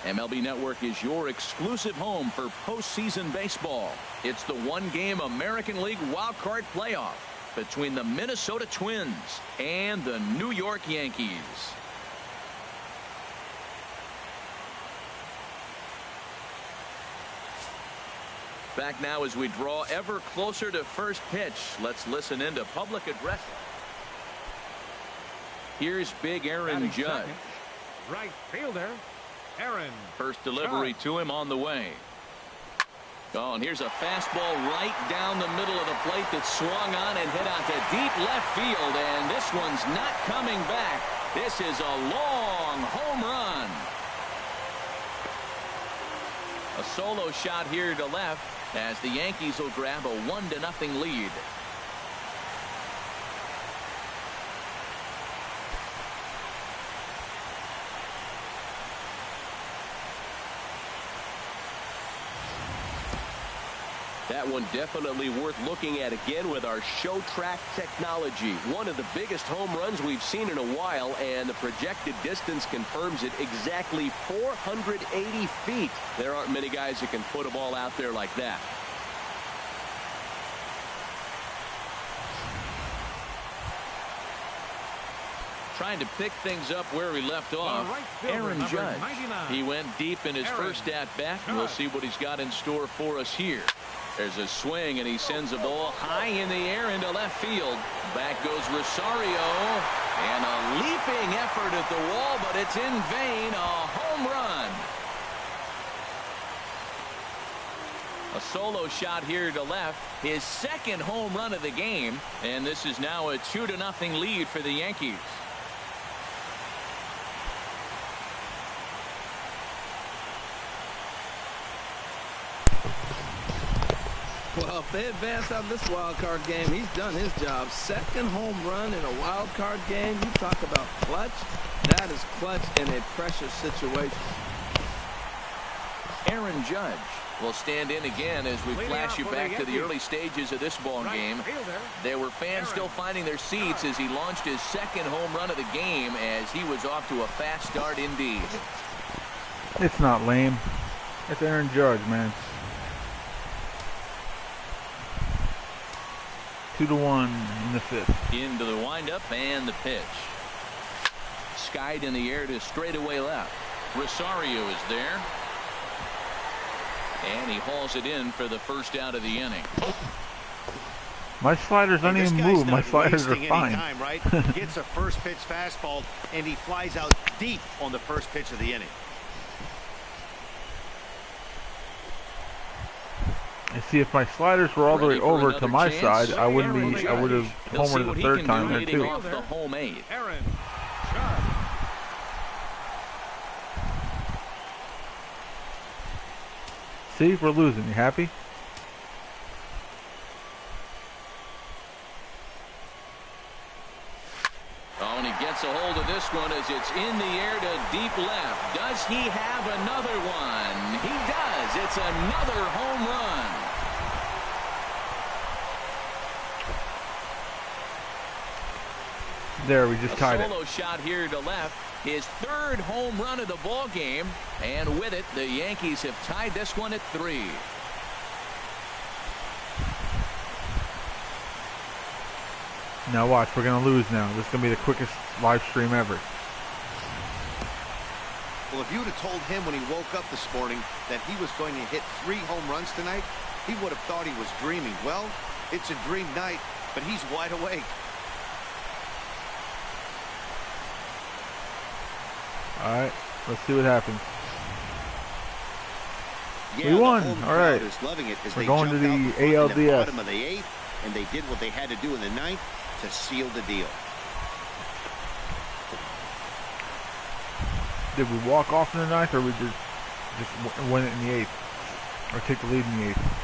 MLB Network is your exclusive home for postseason baseball. It's the one-game American League wildcard playoff between the Minnesota Twins and the New York Yankees. Back now as we draw ever closer to first pitch. Let's listen into public address. Here's big Aaron Judge. Right fielder, Aaron. First delivery to him on the way. Oh, and here's a fastball right down the middle of the plate that swung on and hit out to deep left field. And this one's not coming back. This is a long home run. A solo shot here to left as the Yankees will grab a 1-0 lead. That one definitely worth looking at again with our show track technology. One of the biggest home runs we've seen in a while, and the projected distance confirms it, exactly 480 feet. There aren't many guys that can put a ball out there like that. Trying to pick things up where he left off. Aaron Judge. He went deep in his first at-bat. We'll see what he's got in store for us here. There's a swing, and he sends a ball high in the air into left field. Back goes Rosario, and a leaping effort at the wall, but it's in vain. A home run. A solo shot here to left. His second home run of the game, and this is now a 2-0 lead for the Yankees. Well, if they advance out of this wild card game, he's done his job. Second home run in a wild card game. You talk about clutch. That is clutch in a pressure situation. Aaron Judge will stand in again as we flash you back to the early stages of this ball game. There were fans still finding their seats as he launched his second home run of the game, as he was off to a fast start indeed. It's not lame. It's Aaron Judge, man. 2-1 in the fifth. Into the windup and the pitch. Skied in the air to straightaway left. Rosario is there. And he hauls it in for the first out of the inning. My sliders don't even move. My sliders are fine. Time, right? Gets a first pitch fastball, and he flies out deep on the first pitch of the inning. I see, if my sliders were all the way over to my side, I would have homered the third time there too. The home eighth. See, we're losing. You happy? Oh, and he gets a hold of this one as it's in the air to deep left. Does he have another one? He does. It's another home run. There, we just tied it. A solo shot here to left. His third home run of the ball game, and with it, the Yankees have tied this one at 3. Now watch, we're gonna lose now. This is gonna be the quickest live stream ever. Well, if you would have told him when he woke up this morning that he was going to hit 3 home runs tonight, he would have thought he was dreaming. Well, it's a dream night, but he's wide awake. All right, let's see what happens. Yeah, we won. All right, we're going to the ALDS. Bottom of the 8th, and they did what they had to do in the 9th to seal the deal. Did we walk off in the 9th, or we just win it in the 8th, or take the lead in the 8th?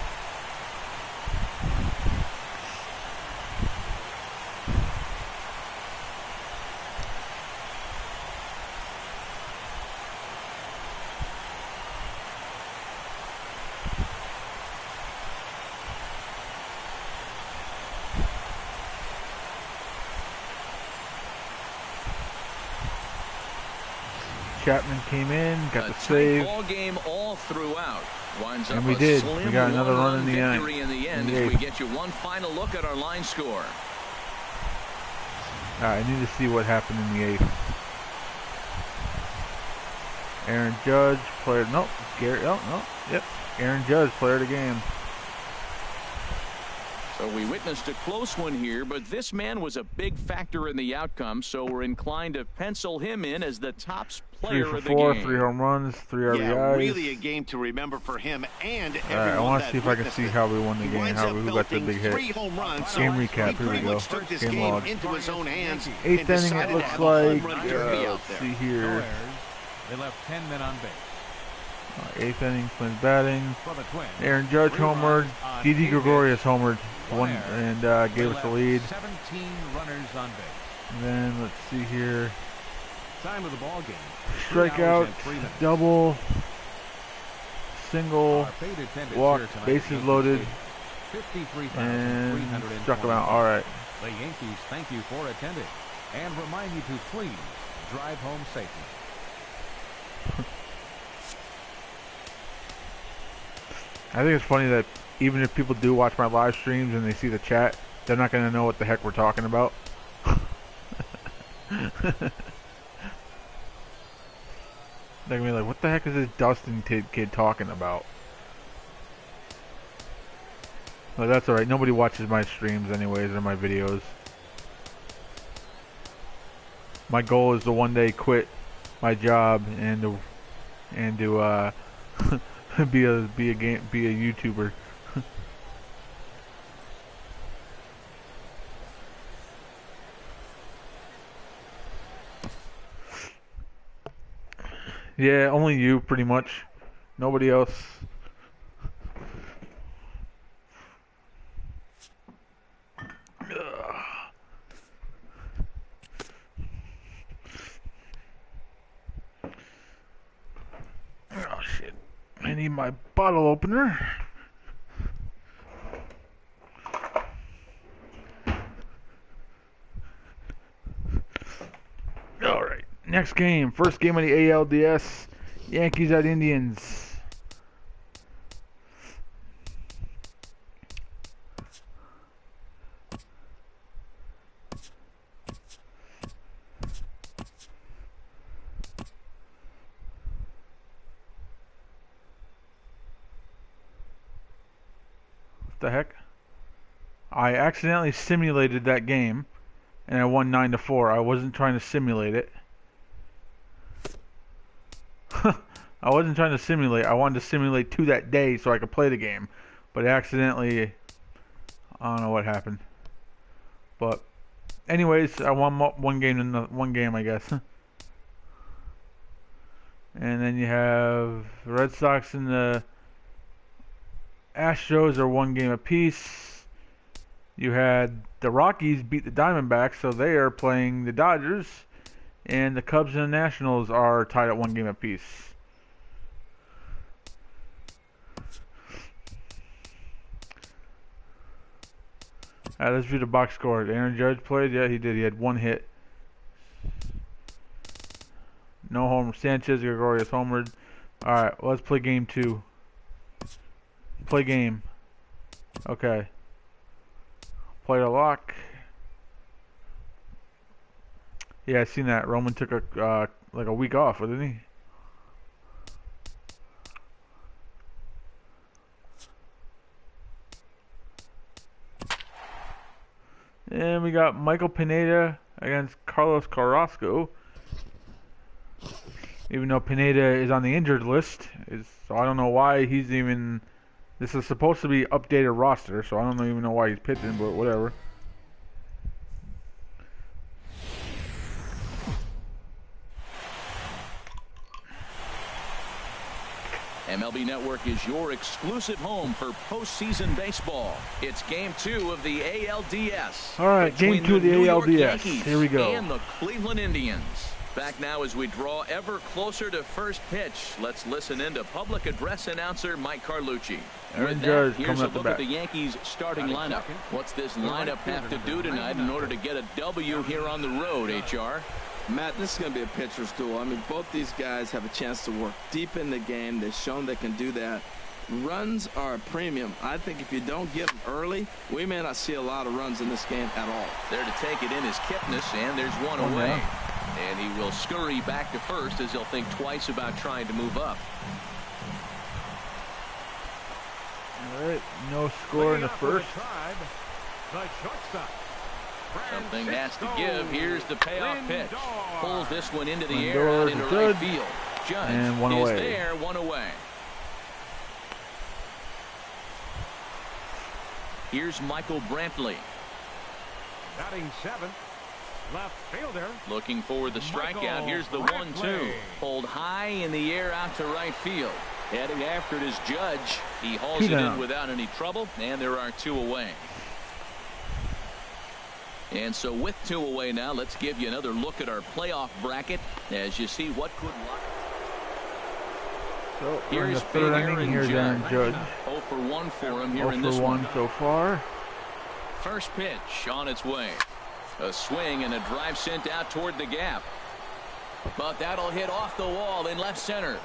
Chapman came in, got the tight save. ball game all throughout. Winds And up we a did. slim We got another run in the victory in the end as we eighth. get you one final look at our line score. Alright, I need to see what happened in the 8th. Aaron Judge, player, nope, Gary, oh, no, yep, Aaron Judge, player of the game. So we witnessed a close one here, but this man was a big factor in the outcome, so we're inclined to pencil him in as the top player 3 for of the 4, game. 3 home runs, 3 RBIs. Yeah, really a game to remember for him and everyone. Alright, I want to that see if I can see witnessed how we won the it. He game, winds how up who got the belting big hit. 3 home runs. Game recap, He here we pretty go. much took this Game game log. into his own hands. 8th and inning, decided it to looks have a home like, run derby out let's there. see No here. errors. They left 10 men on base. 8th inning, Twins batting. For the Twins, Aaron Judge 3 runs homered. on Didi 8 Gregorius hits. homered One one error. and They gave us left the lead. 17 runners on base. And then let's see here. Time of the ball game. 3 hours Strikeout, and 3 minutes. double, single, Our paid attendance walk, here tonight bases at loaded, Yankee Stadium, and 53,320. struck him out. All right. The Yankees thank you for attending and remind you to please drive home safely. I think it's funny that even if people do watch my live streams and they see the chat, they're not going to know what the heck we're talking about. They're going to be like, what the heck is this Dustin kid talking about? Well, that's alright. Nobody watches my streams anyways or my videos. My goal is to one day quit my job and to be a YouTuber. Yeah, only you pretty much. Nobody else. Oh shit. I need my bottle opener. Alright, next game. First game of the ALDS. Yankees at Indians. The heck? I accidentally simulated that game and I won 9-4. I wasn't trying to simulate it. I wasn't trying to simulate. I wanted to simulate 2 that day so I could play the game. But accidentally, I don't know what happened. But anyways, I won one game I guess. And then you have the Red Sox and the Astros are 1 game apiece. You had the Rockies beat the Diamondbacks, so they are playing the Dodgers. And the Cubs and the Nationals are tied at 1 game apiece. Alright, let's view the box score. Aaron Judge played? Yeah, he did. He had 1 hit. No homer. Sanchez, Gregorius homered. Alright, let's play game 2. Play game. Okay. Play the lock. Yeah, I seen that. Roman took a like a week off, didn't he? And we got Michael Pineda against Carlos Carrasco. Even though Pineda is on the injured list, so I don't know why he's even. This is supposed to be updated roster, so I don't even know why he's pitching, but whatever. MLB Network is your exclusive home for postseason baseball. It's game 2 of the ALDS. All right, game 2 of the ALDS. Yankees Here we go. and the Cleveland Indians. Back now as we draw ever closer to first pitch. Let's listen in to public address announcer Mike Carlucci. Aaron With Judge that, here's coming a up the look at bat. the Yankees starting lineup. What's this lineup have to do tonight in order to get a W here on the road, HR? Matt, this is going to be a pitcher's duel. I mean, both these guys have a chance to work deep in the game. They've shown they can do that. Runs are a premium. I think if you don't get them early, we may not see a lot of runs in this game at all. There to take it in is Kipnis, and there's one away. And he will scurry back to first as he'll think twice about trying to move up. All right, no score in the first. The shortstop. Something has to give. Here's the payoff pitch. Pulls this one into the Lindor air out into good. right field. Judge And one is away. there, one away. Here's Michael Brantley. Batting 7th. Left fielder. Looking for the strikeout. Michael Here's the Brantley. 1-2. Pulled high in the air out to right field. Heading after it is Judge. He hauls Two it down. in without any trouble, and there are 2 away. And so with 2 away now, let's give you another look at our playoff bracket as you see what could lie. So we're in the Here's third Big inning. Aaron Here's Aaron Judge. 0 for 1 for him here 0 in for this 1 one. so far. First pitch on its way. A swing and a drive sent out toward the gap. But that'll hit off the wall in left center.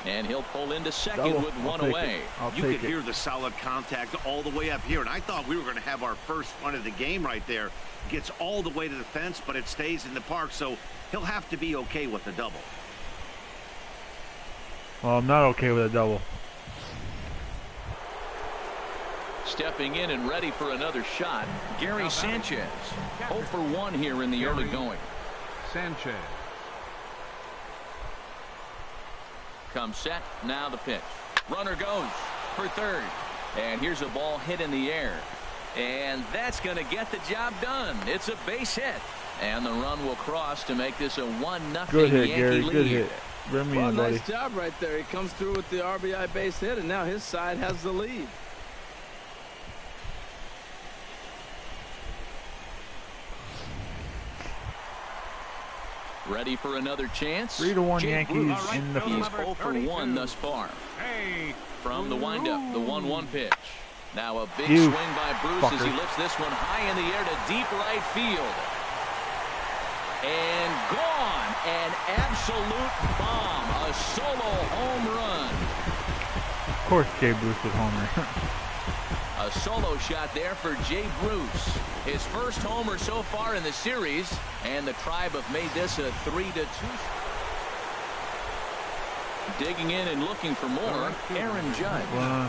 And he'll pull into second Double. with 1 I'll away. You could hear the solid contact all the way up here, and I thought we were going to have our first run of the game right there. Gets all the way to the fence, but it stays in the park, so he'll have to be okay with the double. Well, I'm not okay with a double. Stepping in and ready for another shot, Gary Sanchez. 0 for 1 here in the early going. Sanchez. Comes set, now the pitch. Runner goes for third. And here's a ball hit in the air. And that's going to get the job done. It's a base hit. And the run will cross to make this a 1-0 Good hit, Yankee Gary. lead. Good hit. Bring me Well, in, buddy. nice job right there. He comes through with the RBI base hit, and now his side has the lead. Ready for another chance? 3-1 Jake Yankees Bruce. in the He's first. 0 for 1 thus far. Hey. From the windup, the 1-1 pitch. Now a big You swing by Bruce as he fucker. lifts this one high in the air to deep right field. And gone. An absolute bomb. A solo home run. Of course, Jay Bruce was homer. A solo shot there for Jay Bruce. His first homer so far in the series. And the Tribe have made this a 3-2. Digging in and looking for more, Aaron Judge.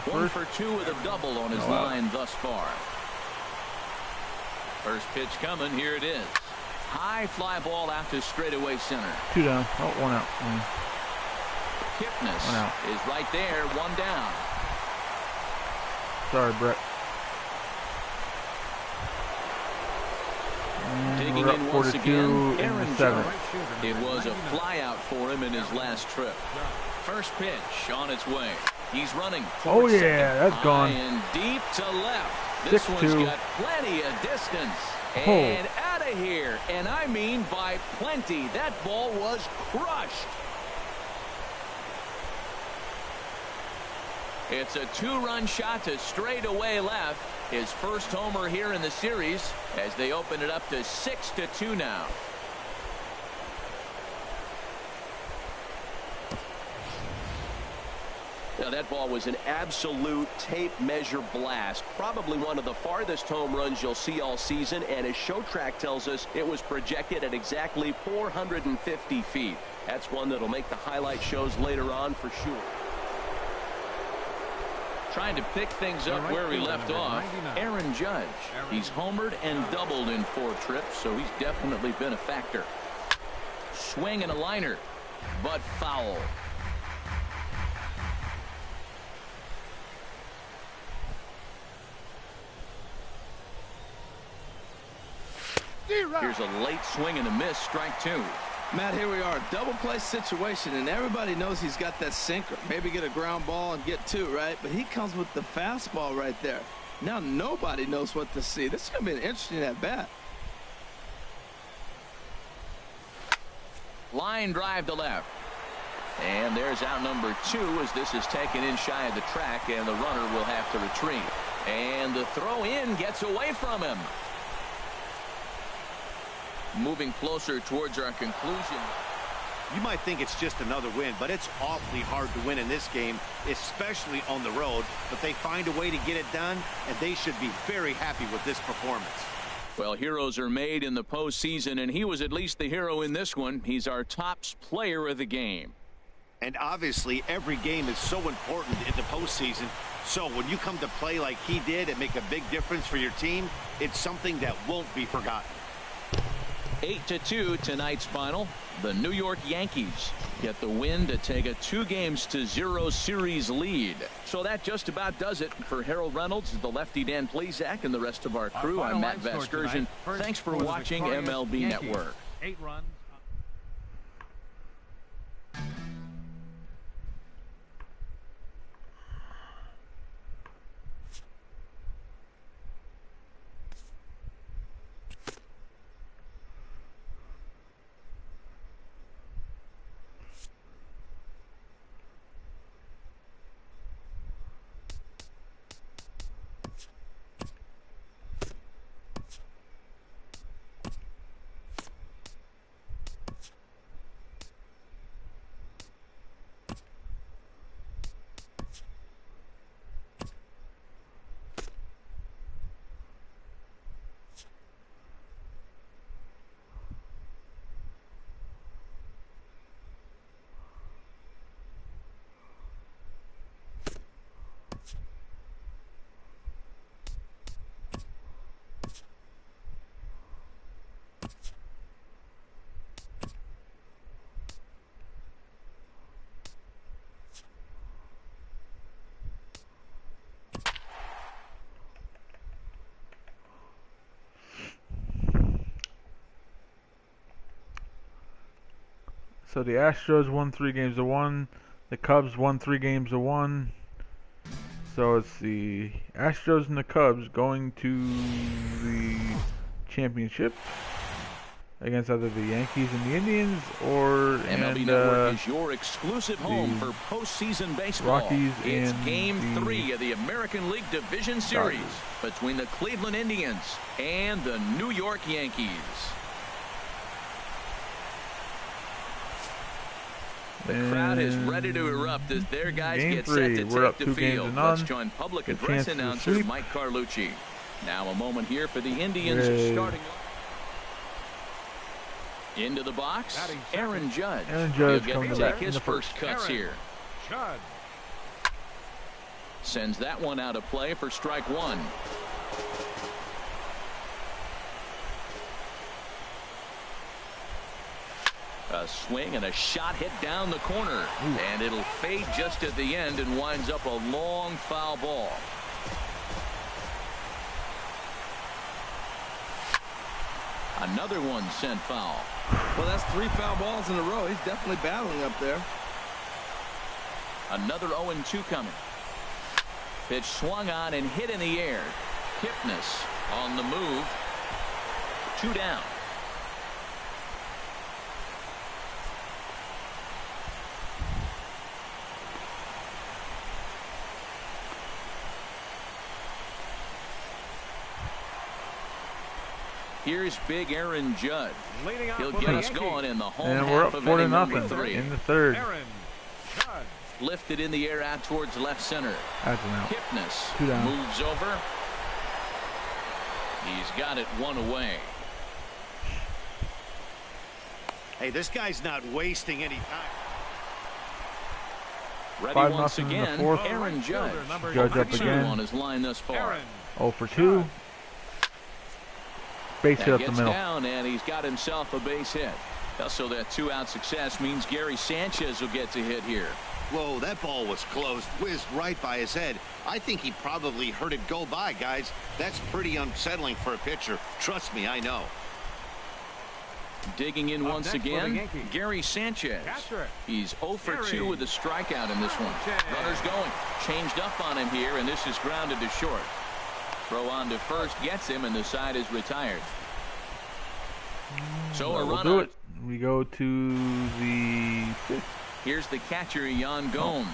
1 for 2 with a double on his line thus far. First pitch coming. Here it is. High fly ball out to straightaway center. 2 down. Oh, 1 out. Kipnis 1 out. is right there. 1 down. Sorry, Brett. Digging We're in up once 4-2 again, in Aaron the Judge. 7th. It was a flyout for him in his last trip. First pitch on its way. He's running. Oh, towards yeah, second. that's gone. High and deep to left. This 6-2. one's got plenty of distance. And out of here. And I mean by plenty. That ball was crushed. It's a 2-run shot to straightaway left. His first homer here in the series as they open it up to 6-2 now. Now, that ball was an absolute tape measure blast. Probably one of the farthest home runs you'll see all season. And as Show Track tells us, it was projected at exactly 450 feet. That's one that'll make the highlight shows later on for sure. Trying to pick things up where he left off, Aaron Judge. He's homered and doubled in 4 trips, so he's definitely been a factor. Swing and a liner, but foul. Here's a late swing and a miss, strike 2. Matt, here we are, double play situation, and everybody knows he's got that sinker. Maybe get a ground ball and get 2, right? But he comes with the fastball right there. Now nobody knows what to see. This is going to be an interesting at-bat. Line drive to left. And there's out number 2 as this is taken in shy of the track, and the runner will have to retreat. And the throw in gets away from him. moving closer towards our conclusion. You might think it's just another win, but it's awfully hard to win in this game, especially on the road. But they find a way to get it done, and they should be very happy with this performance. Well, heroes are made in the postseason, and he was at least the hero in this one. He's our top player of the game. And obviously, every game is so important in the postseason. So when you come to play like he did and make a big difference for your team, it's something that won't be forgotten. 8-2 tonight's final. The New York Yankees get the win to take a 2-0 series lead. So that just about does it for Harold Reynolds, the lefty Dan Plesac, and the rest of our crew. I'm Matt Vasgersian. Thanks for watching MLB Yankees. Network. 8 runs. So the Astros won 3-1. The Cubs won 3-1. So it's the Astros and the Cubs going to the championship against either the Yankees and the Indians or MLB Network is your exclusive home for postseason baseball. Rockies it's and Game the 3 of the American League Division Series between the Cleveland Indians and the New York Yankees. The crowd is ready to erupt as their guys get set to take the field. Let's join public address announcer Mike Carlucci. Now a moment here for the Indians starting into the box. Aaron Judge. He'll get to take his first cuts here. Sends that one out of play for strike one. A swing and a shot hit down the corner. And it'll fade just at the end and winds up a long foul ball. Another one sent foul. Well, that's 3 foul balls in a row. He's definitely battling up there. Another 0-2 coming. Pitch swung on and hit in the air. Kipnis on the move. 2 down. Here's big Aaron Judge. He'll get us going in the home and we're half up of 4-0 in the third. Lifted in the air out towards left center. That's an out. Kipnis 2 down. moves over. He's got it 1 away. Hey, this guy's not wasting any time. Ready 5-0 once in the again, fourth. Aaron Judge. Judge up 2 again. on his line thus far. 0 for 2. Base hit That up the gets middle. down, and he's got himself a base hit. Also, that 2-out success means Gary Sanchez will get to hit here. Whoa, that ball was close. Whizzed right by his head. I think he probably heard it go by, guys. That's pretty unsettling for a pitcher. Trust me, I know. Digging in once again, Gary Sanchez. He's 0 for 2 with a strikeout in this one. Runners going. Changed up on him here, and this is grounded to short. Throw on to first gets him, and the side is retired. So a run on. We go to the 5th. Here's the catcher, Yan Gomes.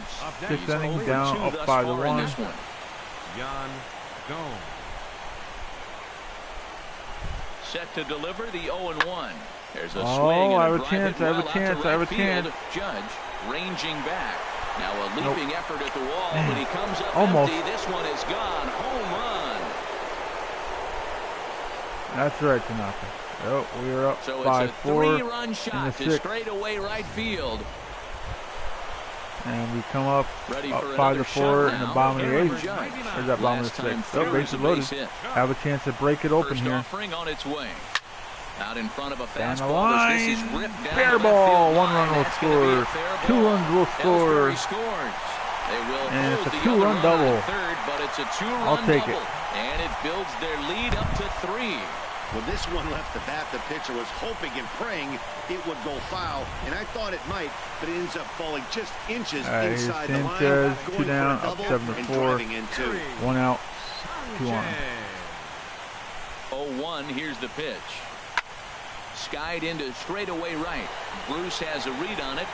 He's 6th inning 0 for down 2 up thus 5 to far in 1. this one. Yan Gomes. Set to deliver the 0-1. There's a Oh, swing and I have a drive chance, hit I have a well out chance, to I have a right field. chance. Judge ranging back. Now a leaping effort at the wall, Man, but he comes up almost. empty. This one is gone. Home run. That's right, Tanaka. Oh, we are up So 5-4 it's a 3-run in shot the to 6th. straightaway right field. And we come up Ready for 5-4 in the now. bottom of the Aaron 8th. Judge. There's that bottom of Last the time 6th. through Oh, base is a is loaded. base hit. Have a chance to break it open First here. offering on its way. Out in front of a Down the fastball as this is line. ripped down Fair the left ball. field 1 line. run will That's gonna be a score. fair 2 ball. runs will score. Ellsbury scores. They will And it's hold a the 2-run other run double. on third, but it's a 2-run I'll take double. it. And it builds their lead up to 3. When this one left the bat, the pitcher was hoping and praying it would go foul, and I thought it might, but it ends up falling just inches inside the line, Sanchez, going 2 for down, a double up 7-4. and driving in 2. 1 out, 2 on. 0-1, here's the pitch. Skied into straightaway right. Bruce has a read on it.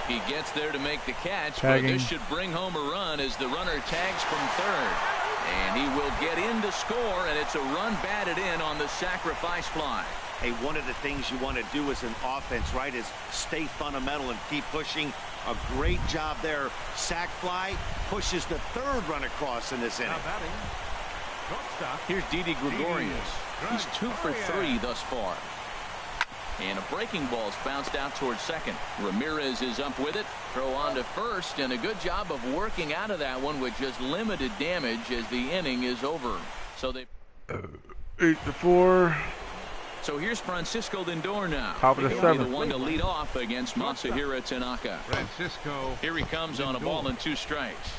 He gets there to make the catch, Tagging. but this should bring home a run as the runner tags from third. And he will get in to score, and it's a run batted in on the sacrifice fly. Hey, one of the things you want to do as an offense, right, is stay fundamental and keep pushing. A great job there. Sac fly pushes the 3rd run across in this inning. Here's Didi Gregorius. He's 2 for 3 thus far. And a breaking ball's bounced out towards second. Ramirez is up with it. Throw on to first, and a good job of working out of that one with just limited damage as the inning is over. So they 8-4. So here's Francisco Lindor now. Top of the He'll be 7th. the one to lead off against Masahiro Tanaka. Francisco. Here he comes on a ball and 2 strikes.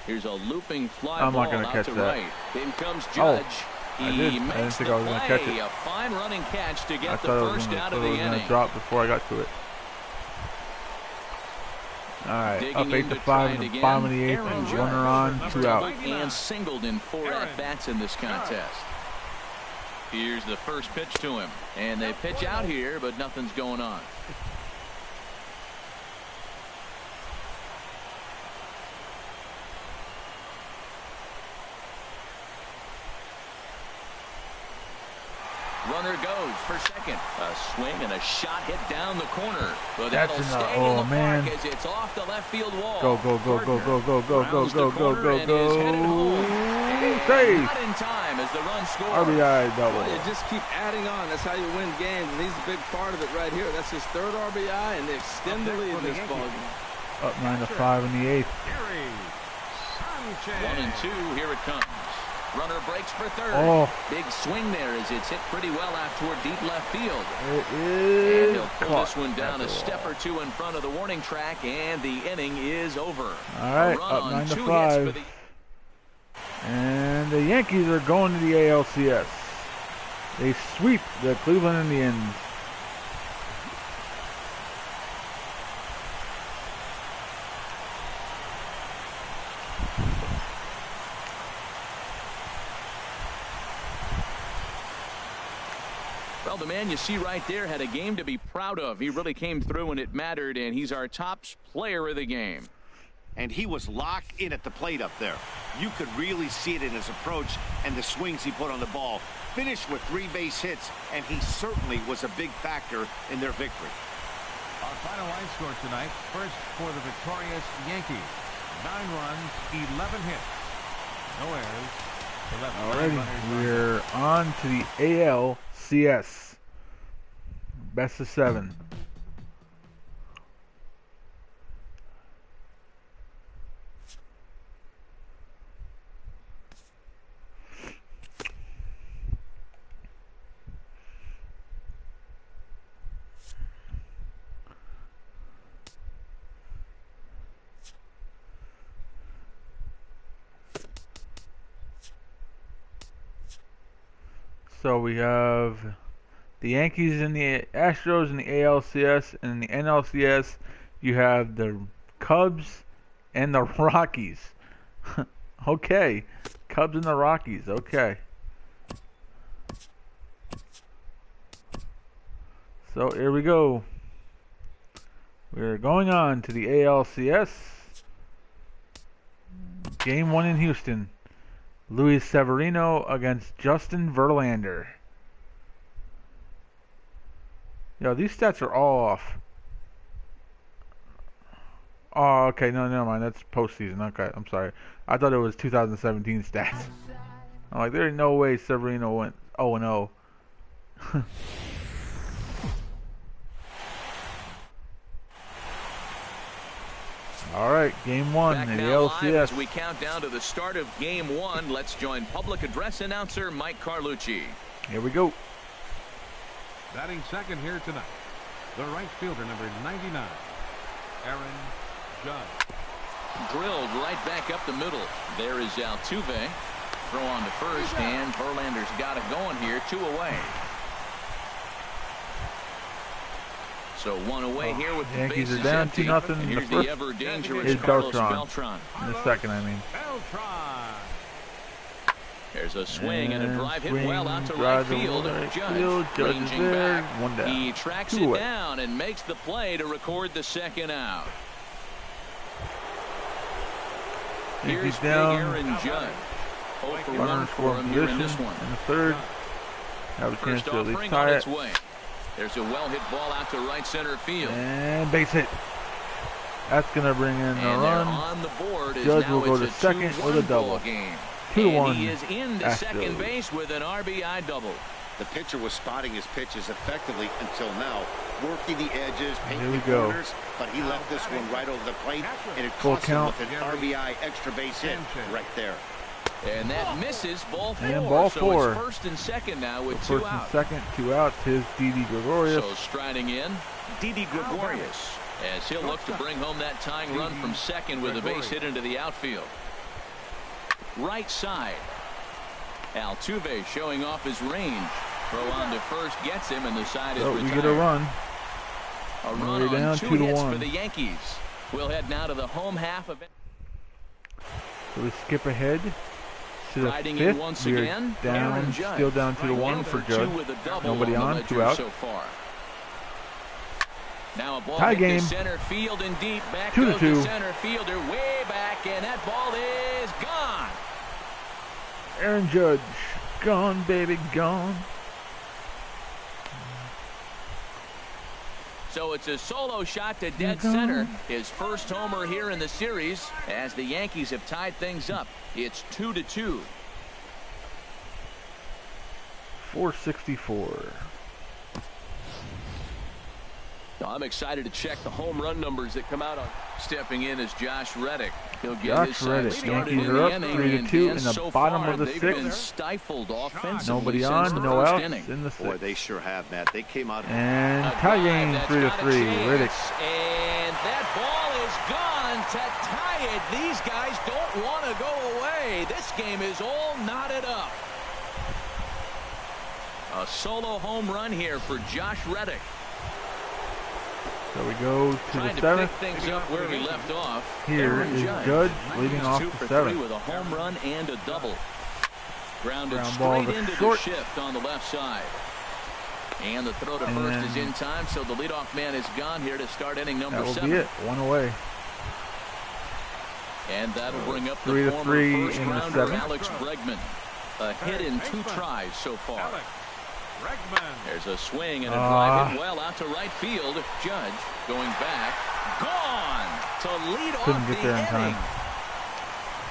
Here's a looping fly I'm ball not gonna out catch to that. right. In comes Judge. I He did. I makes didn't think the I was gonna play. catch it. A fine running catch to I get the thought it was first out of the going to inning. drop before I got to it. Alright, Digging up in to 8-5 try in it the again. bottom of the 8th. Aaron Judge. Runner on, 2 out. Doubled and singled in 4 at-bats in this contest. Here's the first pitch to him. And they pitch out here, but nothing's going on. Runner goes for second. A swing and a shot hit down the corner. But That's that'll enough. stay in Oh, the man. park as it's off the left field wall. Go, go, go, go, go, go, go, go, Rounds the go, go, corner go, and is headed home. go. And Save. not in time as the run scores. RBI double. You just keep adding on. That's how you win games, and he's a big part of it right here. That's his 3rd RBI, and they extend the lead in this ballgame. Up 9-5 in the 8th. 1 and 2. Here it comes. Runner breaks for third. Oh. Big swing there as it's hit pretty well out toward deep left field. It And is he'll pull caught. this one down a That's step or 2 in front of the warning track, and the inning is over. All right, A run up on 9 to 2 5. hits for the And the Yankees are going to the ALCS. They sweep the Cleveland Indians. Well, the man you see right there had a game to be proud of. He really came through and it mattered, and he's our top player of the game. And he was locked in at the plate up there. You could really see it in his approach and the swings he put on the ball. Finished with 3 base hits, and he certainly was a big factor in their victory. Our final line score tonight. First for the victorious Yankees. 9 runs, 11 hits. No errors. 11 Alrighty, runners. we're on to the ALCS. Best of 7. So we have the Yankees and the Astros in the ALCS, and in the NLCS you have the Cubs and the Rockies. Okay, Cubs and the Rockies. Okay. So here we go. We're going on to the ALCS. Game 1 in Houston. Luis Severino against Justin Verlander. Yo, these stats are all off. Oh, okay, no, never mind. That's postseason. Okay, I'm sorry. I thought it was 2017 stats. I'm like, there ain't no way Severino went 0-0. All right, game one in the LCS. As we count down to the start of game one, let's join public address announcer Mike Carlucci. Here we go. Batting second here tonight, the right fielder, number 99, Aaron Judge. Drilled right back up the middle. There is Altuve. Throw on to first, and Verlander's got it going here. 2 away. So 1 away here with the Yankees bases are down empty. 2-0. And here's the ever dangerous is Carlos Beltran. In the second, I mean. Beltran. There's a swing and a drive hit well out to right field. Judge ranging is there. back. 1 down. He tracks 2 it away. down and makes the play to record the second out. Here's Yankees big down. Aaron Judge. 0 for 1 Runners for score him here in this position one. in the third. Have a chance First to at least offering on tie its it. way. There's a well-hit ball out to right center field. And base hit. That's going to bring in a And run. on the board is Judge now will go it's to a second 2-1 with a double. ball game. 2-1 And he is into second Astros. base with an RBI double. The pitcher was spotting his pitches effectively until now, working the edges, Here painting we the go. corners, but he left this one right over the plate, and it Full cost him count. with an RBI extra base hit right there. And that misses ball 4. And ball 4. So it's first and second now with First 2 and out. second, 2 outs. Here's Didi Gregorius. So striding in, Didi Gregorius, as he'll look to bring home that tying run from second with a base hit into the outfield. Right side. Altuve showing off his range. Throw on to first gets him, and the side is retired. We get a run. A run We're on down 2 2-1. hits for the Yankees. We'll head now to the home half of it. So we skip ahead to the Riding fifth. in once We are again, down, Aaron Judge. still down 2-1 1 for 2 Judge. with a double Nobody on on, the 2 ledger out. so far. Now a ball Tie hit game. to center field and deep. Back 2-2. goes the center fielder way back, and that ball is gone. Aaron Judge, gone, baby, gone. So it's a solo shot to dead Gone. center. His first homer here in the series as the Yankees have tied things up. It's 2-2. 464. I'm excited to check the home run numbers that come out on. Stepping in is Josh Reddick. He'll get Josh his side Reddick. started Yankees in are the up inning, 3-2 and in the so bottom far, of the they've sixth. been stifled offensively Nobody since on, the no first outs inning. in the Boy, sixth. they sure have, Matt. They came out. And A tie drive game that's 3-3. got a chance, Riddick. And that ball is gone to tie it. These guys don't want to go away. This game is all knotted up. A solo home run here for Josh Reddick. So we go to Trying the to pick seventh. things up where we left off. Here Aaron is Judge leading off 2 the for 3 seventh. with a home run and a double. Grounded Ground ball straight to into short. the shift on the left side. And the throw to first is in time, so the leadoff man is gone here to start inning number That will 7. be it. 1 away. And that'll bring up the 3-3 former first in the rounder seventh. Alex Bregman. A hit in 2 tries so far. Alex Bregman. There's a swing and a drive hit well out to right field. Judge going back. Gone to lead Couldn't off get the there in inning. time.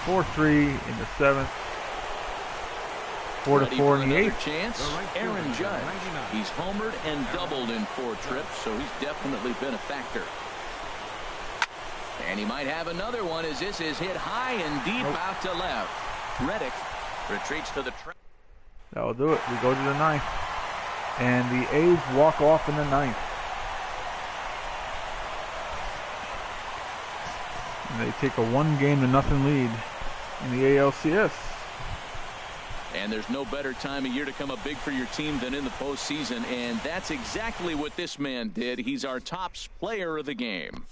4-3 in the seventh. 4-4 Ready for in the another eighth. chance. Aaron Judge. He's homered and doubled in 4 trips, so he's definitely been a factor. And he might have another one as this is hit high and deep out to left. Reddick retreats to the track. That'll do it. We go to the ninth. And the A's walk off in the ninth. And they take a 1-0 lead in the ALCS. And there's no better time of year to come up big for your team than in the postseason, and that's exactly what this man did. He's our top player of the game.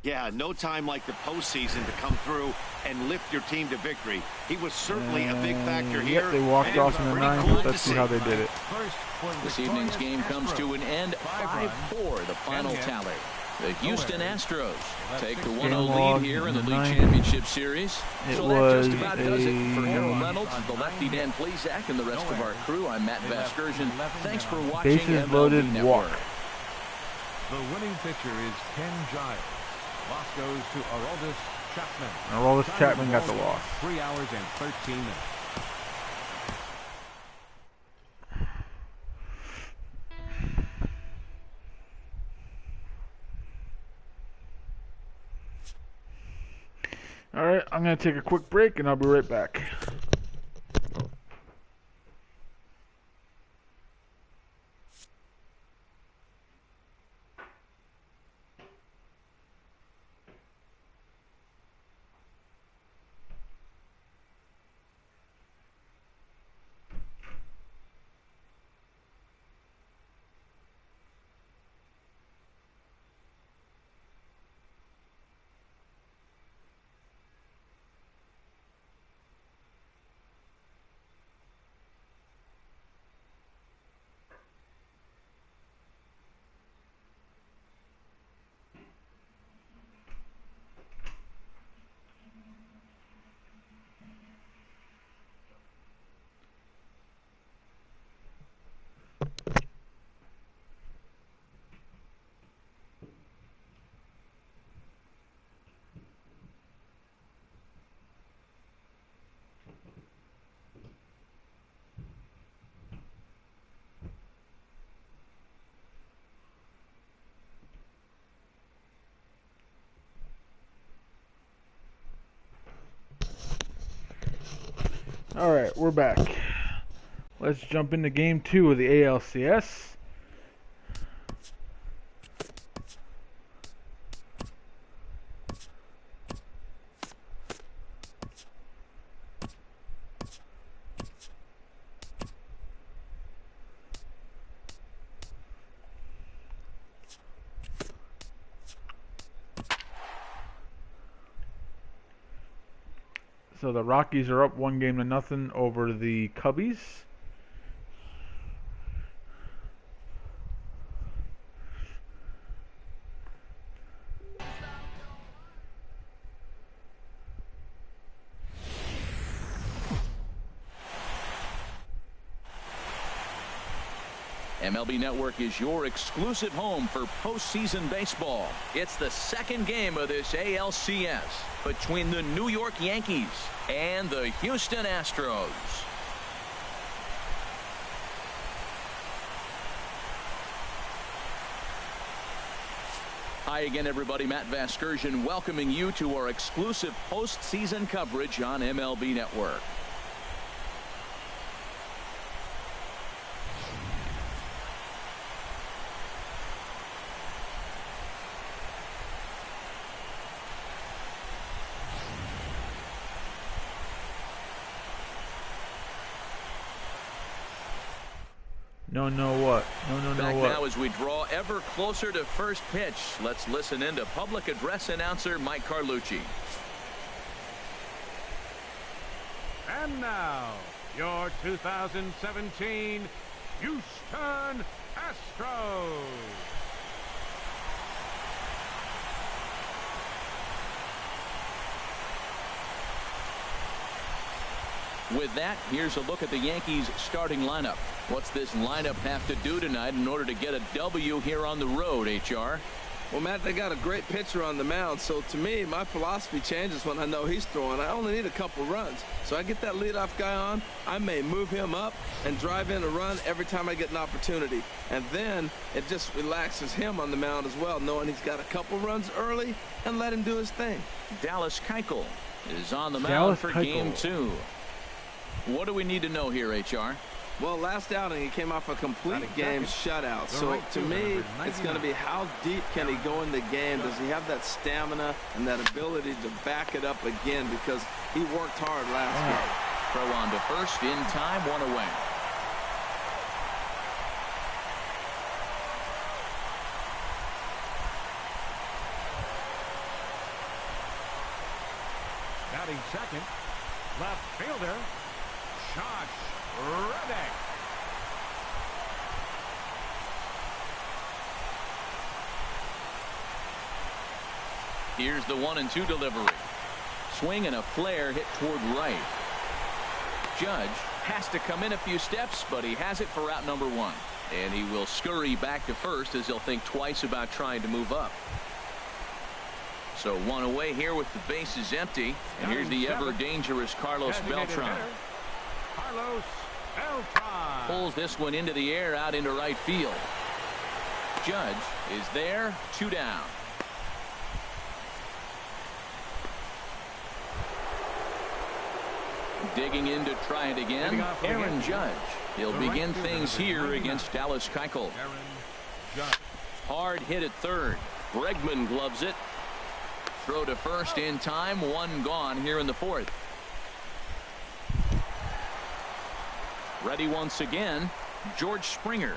Yeah, no time like the postseason to come through and lift your team to victory. He was certainly a big factor here. Yep, they walked and it off was in the pretty ninth. cool to Let's see how they did it. This evening's game comes to an end. 5-4, the final tally. The Houston Astros take the 1-0 lead here in the league championship series. So that just about does it for Harold Reynolds, the lefty Dan Plesac, and the rest of our crew. I'm Matt Vasgersian. Thanks for watching Bases MLB loaded, Network. walk. The winning pitcher is Ken Giles. Loss goes to Aroldis Chapman. Aroldis Chapman got the loss. 3 hours and 13 minutes. All right, I'm going to take a quick break, and I'll be right back. All right, we're back. Let's jump into game 2 of the ALCS. So the Rockies are up 1-0 over the Cubbies. MLB Network is your exclusive home for postseason baseball. It's the second game of this ALCS between the New York Yankees and the Houston Astros. Hi again, everybody. Matt Vasgersian welcoming you to our exclusive postseason coverage on MLB Network. No, what? Back now as we draw ever closer to first pitch. Let's listen in to public address announcer Mike Carlucci. And now, your 2017 Houston Astros. With that, here's a look at the Yankees starting lineup. What's this lineup have to do tonight in order to get a W here on the road, HR? Well, Matt, they got a great pitcher on the mound, so to me, my philosophy changes when I know he's throwing. I only need a couple runs. So I get that leadoff guy on, I may move him up and drive in a run every time I get an opportunity. And then it just relaxes him on the mound as well, knowing he's got a couple runs early and let him do his thing. Dallas Keuchel is on the mound for game 2. What do we need to know here, HR? Well, last outing, he came off a complete game shutout. So, to me, it's going to be how deep can he go in the game? Does he have that stamina and that ability to back it up again? Because he worked hard last game. Throw on to first, in time, 1 away. Batting second, left fielder, Josh Reddick. Here's the 1-2 delivery. Swing and a flare hit toward right. Judge has to come in a few steps, but he has it for out number 1. And he will scurry back to first as he'll think twice about trying to move up. So one away here with the bases empty. And here's the ever dangerous Carlos Beltran. Carlos Beltran Pulls this one into the air out into right field. Judge is there, 2 down. Digging in to try it again, Aaron Judge. He'll begin things here against Dallas Keuchel. Hard hit at third. Bregman gloves it. Throw to first in time. 1 gone here in the 4th. Ready once again, George Springer.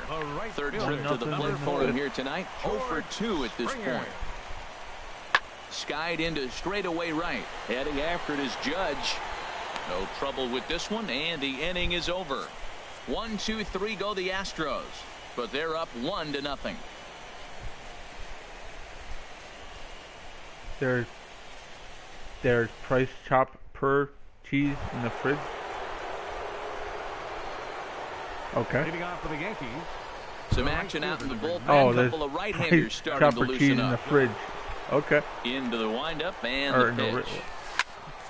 Third trip to the plate for him here tonight. 0 for 2 at this point. Skied into straightaway right. Heading after it is Judge. No trouble with this one, and the inning is over. 1, 2, 3 go the Astros, but they're up 1-0. There's price chop per cheese in the fridge. Okay. Leading off for the Yankees. Some action out in the bullpen. Oh, A there's couple of right-handers starting to chopper cheese loosen in the up. fridge. Okay. Into the windup and Or the no, pitch.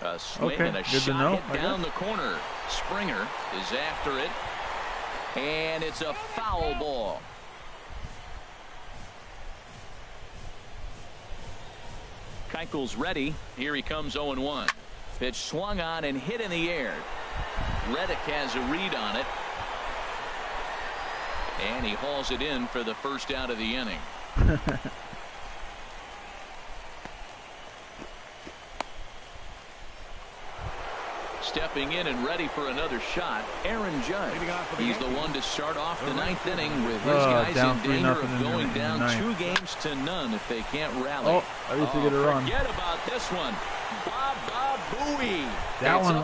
A swing okay, and a good to shot know, hit down the corner. Springer is after it, and it's a foul ball. Keuchel's ready. Here he comes 0-1. Pitch swung on and hit in the air. Reddick has a read on it, and he hauls it in for the first out of the inning. Stepping in and ready for another shot, Aaron Judge. He's the one to start off the 9th inning with his guys in danger of going down 2-0 if they can't rally. Oh, I used to get a run. Forget about this one. Baba Booey. That one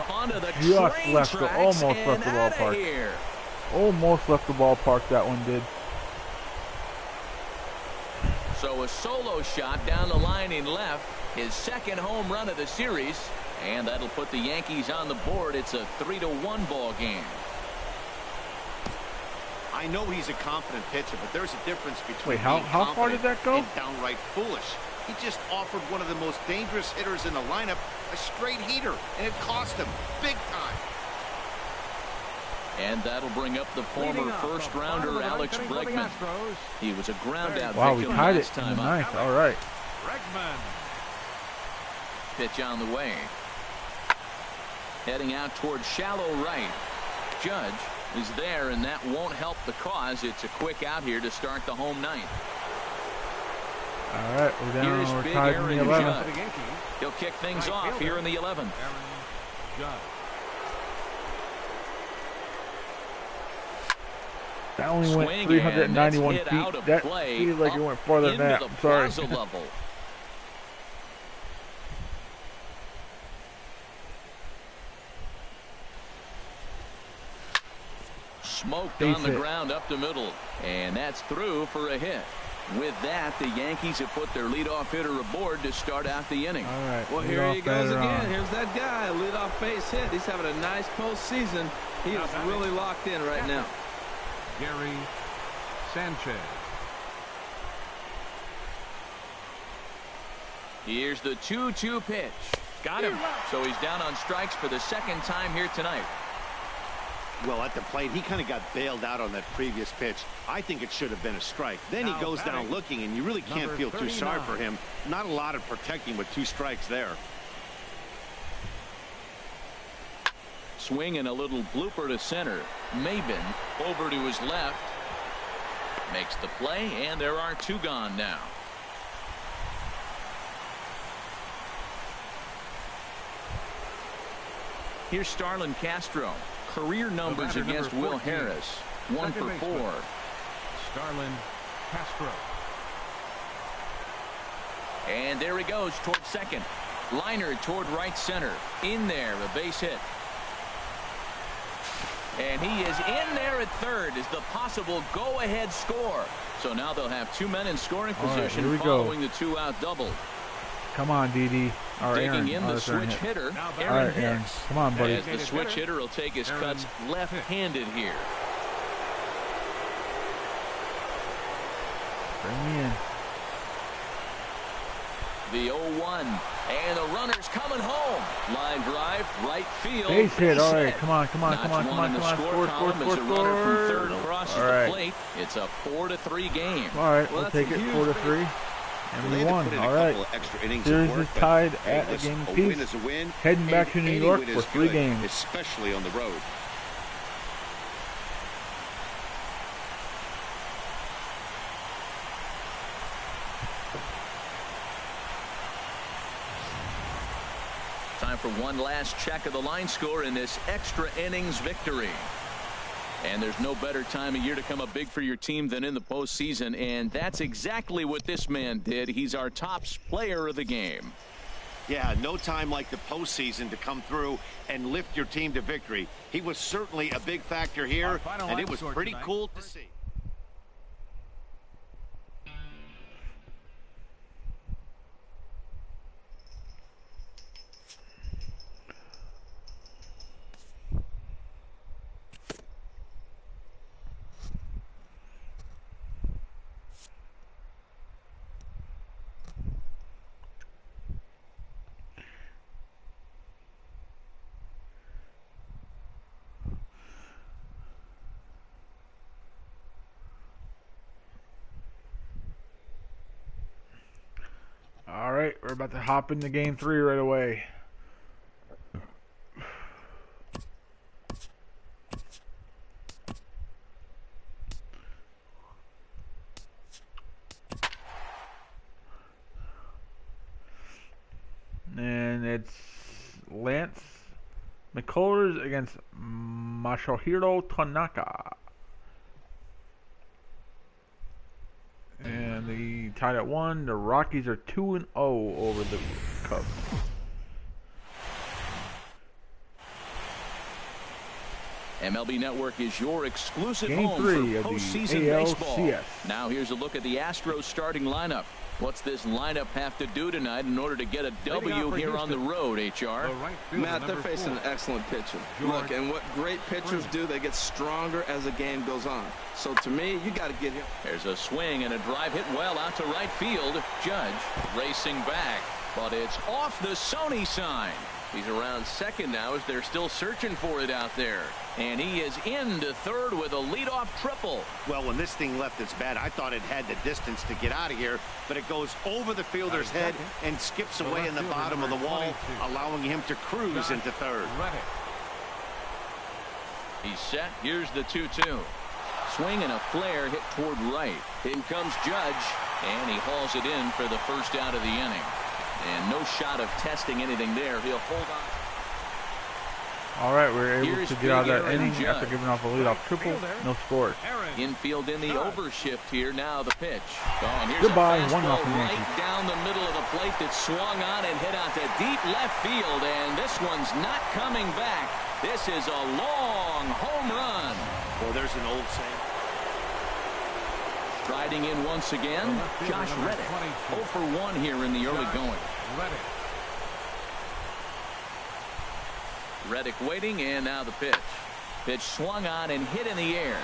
just left the, almost left the ballpark. Almost left the ballpark, that one did. So a solo shot down the line in left. His 2nd home run of the series. And that'll put the Yankees on the board. It's a 3-1 ball game. I know he's a confident pitcher, but there's a difference between Wait, how far did that go? And downright foolish. He just offered one of the most dangerous hitters in the lineup a straight heater, and it cost him big time. And that'll bring up the former first-rounder Alex Bregman. He was a ground-out victim. Wow, we tied last it in time the up. 9th. All right. Bregman. Pitch on the way. Heading out toward shallow right. Judge is there, and that won't help the cause. It's a quick out here to start the home 9th. All right, we're down. Here's We're big tied in Aaron the 11th. Judge. He'll kick things off here in the 11th. That only went Swing 391 and it's hit out feet. of That play, feels like it went farther than that. into the I'm sorry. plaza level. Smoked on the ground up the middle, and that's through for a hit. With that, the Yankees have put their leadoff hitter aboard to start out the inning. All right. Well, here he goes again. Here's that guy, leadoff base hit. He's having a nice postseason. He is really locked in right now. Gary Sanchez. Here's the 2-2 pitch. Got him. So he's down on strikes for the 2nd time here tonight. Well, at the plate, he kind of got bailed out on that previous pitch. I think it should have been a strike. Then he goes down looking, and you really can't feel too sorry for him. Not a lot of protecting with 2 strikes there. Swing and a little blooper to center. Maben over to his left. Makes the play, and there are 2 gone now. Here's Starlin Castro. Career numbers against Will Harris. 1 for 4. Starlin Castro. And there he goes toward second. Liner toward right center. In there, a base hit. And he is in there at third as the possible go-ahead score. So now they'll have 2 men in scoring position following the 2-out double. Come on, Didi. Digging in the switch hitter, Aaron Hicks. Come on, buddy. As the switch hitter will take his cuts left-handed here. Bring me in. The 0-1, and the runner's coming home. Line drive, right field. Base hit. All right, come on. Score. Third crosses the plate. It's a 4-3 game. All right, we'll take it 4-3. And we won. All right. Series is tied at a game apiece. Heading back to New York for 3 games. Especially on the road. Time for one last check of the line score in this extra innings victory. And there's no better time of year to come up big for your team than in the postseason, and that's exactly what this man did. He's our top player of the game. Yeah, no time like the postseason to come through and lift your team to victory. He was certainly a big factor here, and it was pretty cool to see. All right, we're about to hop into game 3 right away. And it's Lance McCullers against Masahiro Tanaka. And they tied at 1. The Rockies are 2-0 over the Cubs. MLB Network is your exclusive Game home 3 for of the postseason baseball. ALCS. Now here's a look at the Astros starting lineup. What's this lineup have to do tonight in order to get a W here on the road, HR? Matt, they're facing an excellent pitcher. Look, and what great pitchers do, they get stronger as the game goes on. So to me, you got to get him. There's a swing and a drive hit well out to right field. Judge racing back, but it's off the Sony sign. He's around second now as they're still searching for it out there. And he is into third with a leadoff triple. Well, when this thing left its bat, I thought it had the distance to get out of here, but it goes over the fielder's head and skips away in the bottom of the wall, allowing him to cruise into third. He's set. Here's the 2-2. Swing and a flare hit toward right. In comes Judge, and he hauls it in for the first out of the inning. And no shot of testing anything there. He'll hold on. All right, we're able to get out of that inning after giving off a leadoff triple. No scores. Infield in the overshift here. Now the pitch. Oh, and here's goodbye, a fastball 1-0 Yankees. right down the middle of the plate that swung on and hit out to deep left field. And this one's not coming back. This is a long home run. Well, there's an old saying. Striding in once again, Josh Reddick. 0 for 1 here in the early going. Reddick waiting, and now the pitch. Pitch swung on and hit in the air.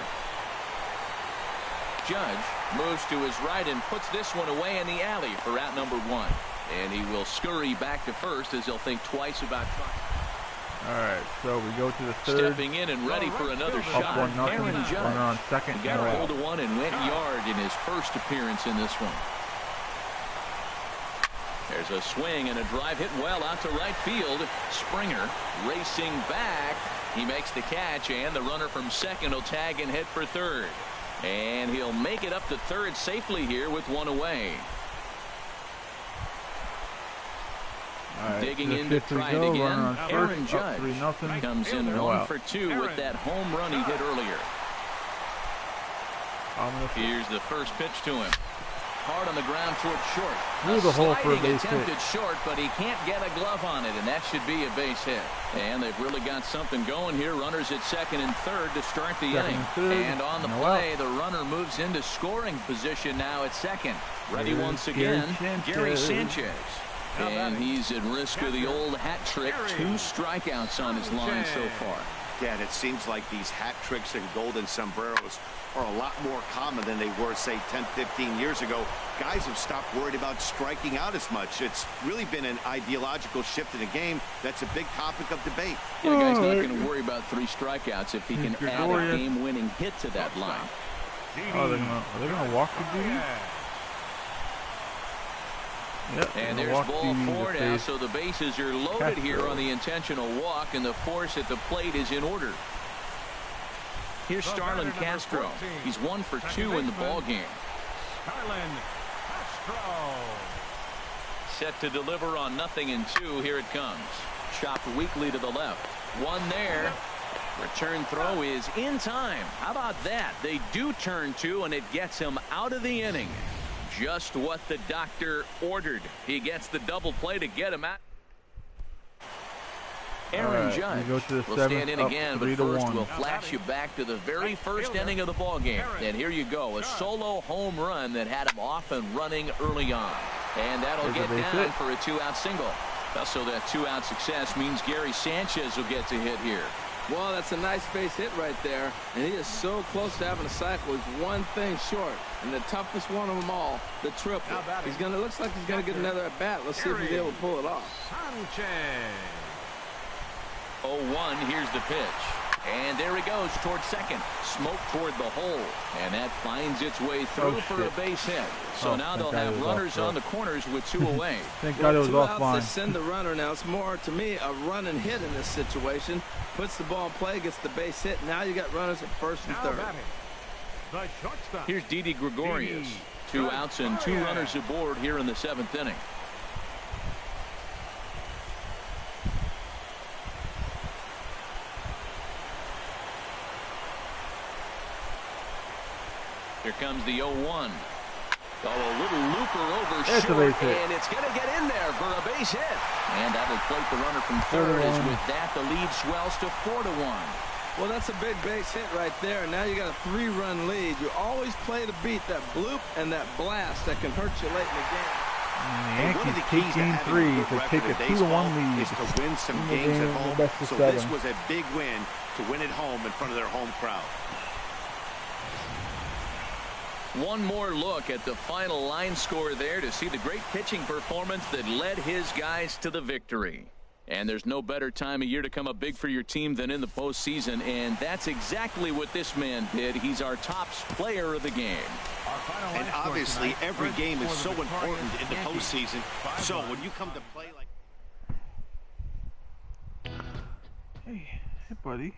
Judge moves to his right and puts this one away in the alley for out number 1. And he will scurry back to first as he'll think twice about trying. All right, so we go to the third. Stepping in and ready for another Up shot. 1-0. Aaron Judge. Runner on second. He got a hold of one and went yard in his first appearance in this one. There's a swing and a drive hit well out to right field. Springer racing back. He makes the catch, and the runner from second will tag and head for third. And he'll make it up to third safely here with one away. Right, digging in to try it again. Aaron Judge comes in 1 for 2 with that home run he hit earlier. Here's the first pitch to him. Hard on the ground toward short. Through the hole for a base hit. Attempted short, but he can't get a glove on it, and that should be a base hit. And they've really got something going here. Runners at second and third to start the inning. And on the play, the runner moves into scoring position now at second. Ready once again, Gary Sanchez. And he's at risk of the old hat trick. 2 strikeouts on his line so far. Yeah, and it seems like these hat tricks and golden sombreros are a lot more common than they were, say, 10, 15 years ago. Guys have stopped worried about striking out as much. It's really been an ideological shift in the game. That's a big topic of debate. Yeah, the guy's not going to worry about 3 strikeouts if he can add a game-winning hit to that line. Oh, are they gonna walk the dude? Yep, and there's ball 4 now, so the bases are loaded here on the intentional walk, and the force at the plate is in order. Here's Starlin Castro. He's 1 for 2 in the ball game. Starlin Castro. Set to deliver on 0-2. Here it comes. Chopped weakly to the left. 1 there. Return throw is in time. How about that? They do turn 2, and it gets him out of the inning. Just what the doctor ordered. He gets the double play to get him out. Aaron Judge will stand in again, but first we'll flash you back to the very first inning of the ball game. And here you go, a solo home run that had him off and running early on. And that'll get down for a 2-out single. So that 2-out success means Gary Sanchez will get to hit here. Well, that's a nice base hit right there, and he is so close to having a cycle. He's one thing short, and the toughest one of them all, the triple. Looks like he's gonna get another at bat. Let's see if he's able to pull it off. Sanchez. 0-1. Here's the pitch, and there he goes towards second. Smoke toward the hole, and that finds its way through for a base hit. So now they'll have runners on the corners with 2 away. Thank God it was 2 outs, offline. they send the runner. Now it's more, to me, a run and hit in this situation. Puts the ball in play, gets the base hit. Now you got runners at first and third. The shortstop. Here's Didi Gregorius. 2 outs and 2 runners aboard here in the 7th inning. Here comes the 0-1. Oh, a little looper over short, and it's going to get in there for a base hit. And that'll plate the runner from third, as with that the lead swells to 4-1. Well, that's a big base hit right there. Now you got a 3-run lead. You always play to beat that bloop and that blast that can hurt you late in the game. And the Yankees take game 3 to take a 2-1 lead. Is to win some games at home. So this was a big win to win at home in front of their home crowd. One more look at the final line score there to see the great pitching performance that led his guys to the victory. And there's no better time of year to come up big for your team than in the postseason, and that's exactly what this man did. He's our top player of the game. And obviously every game is so important in the postseason. So when you come to play like... Hey buddy.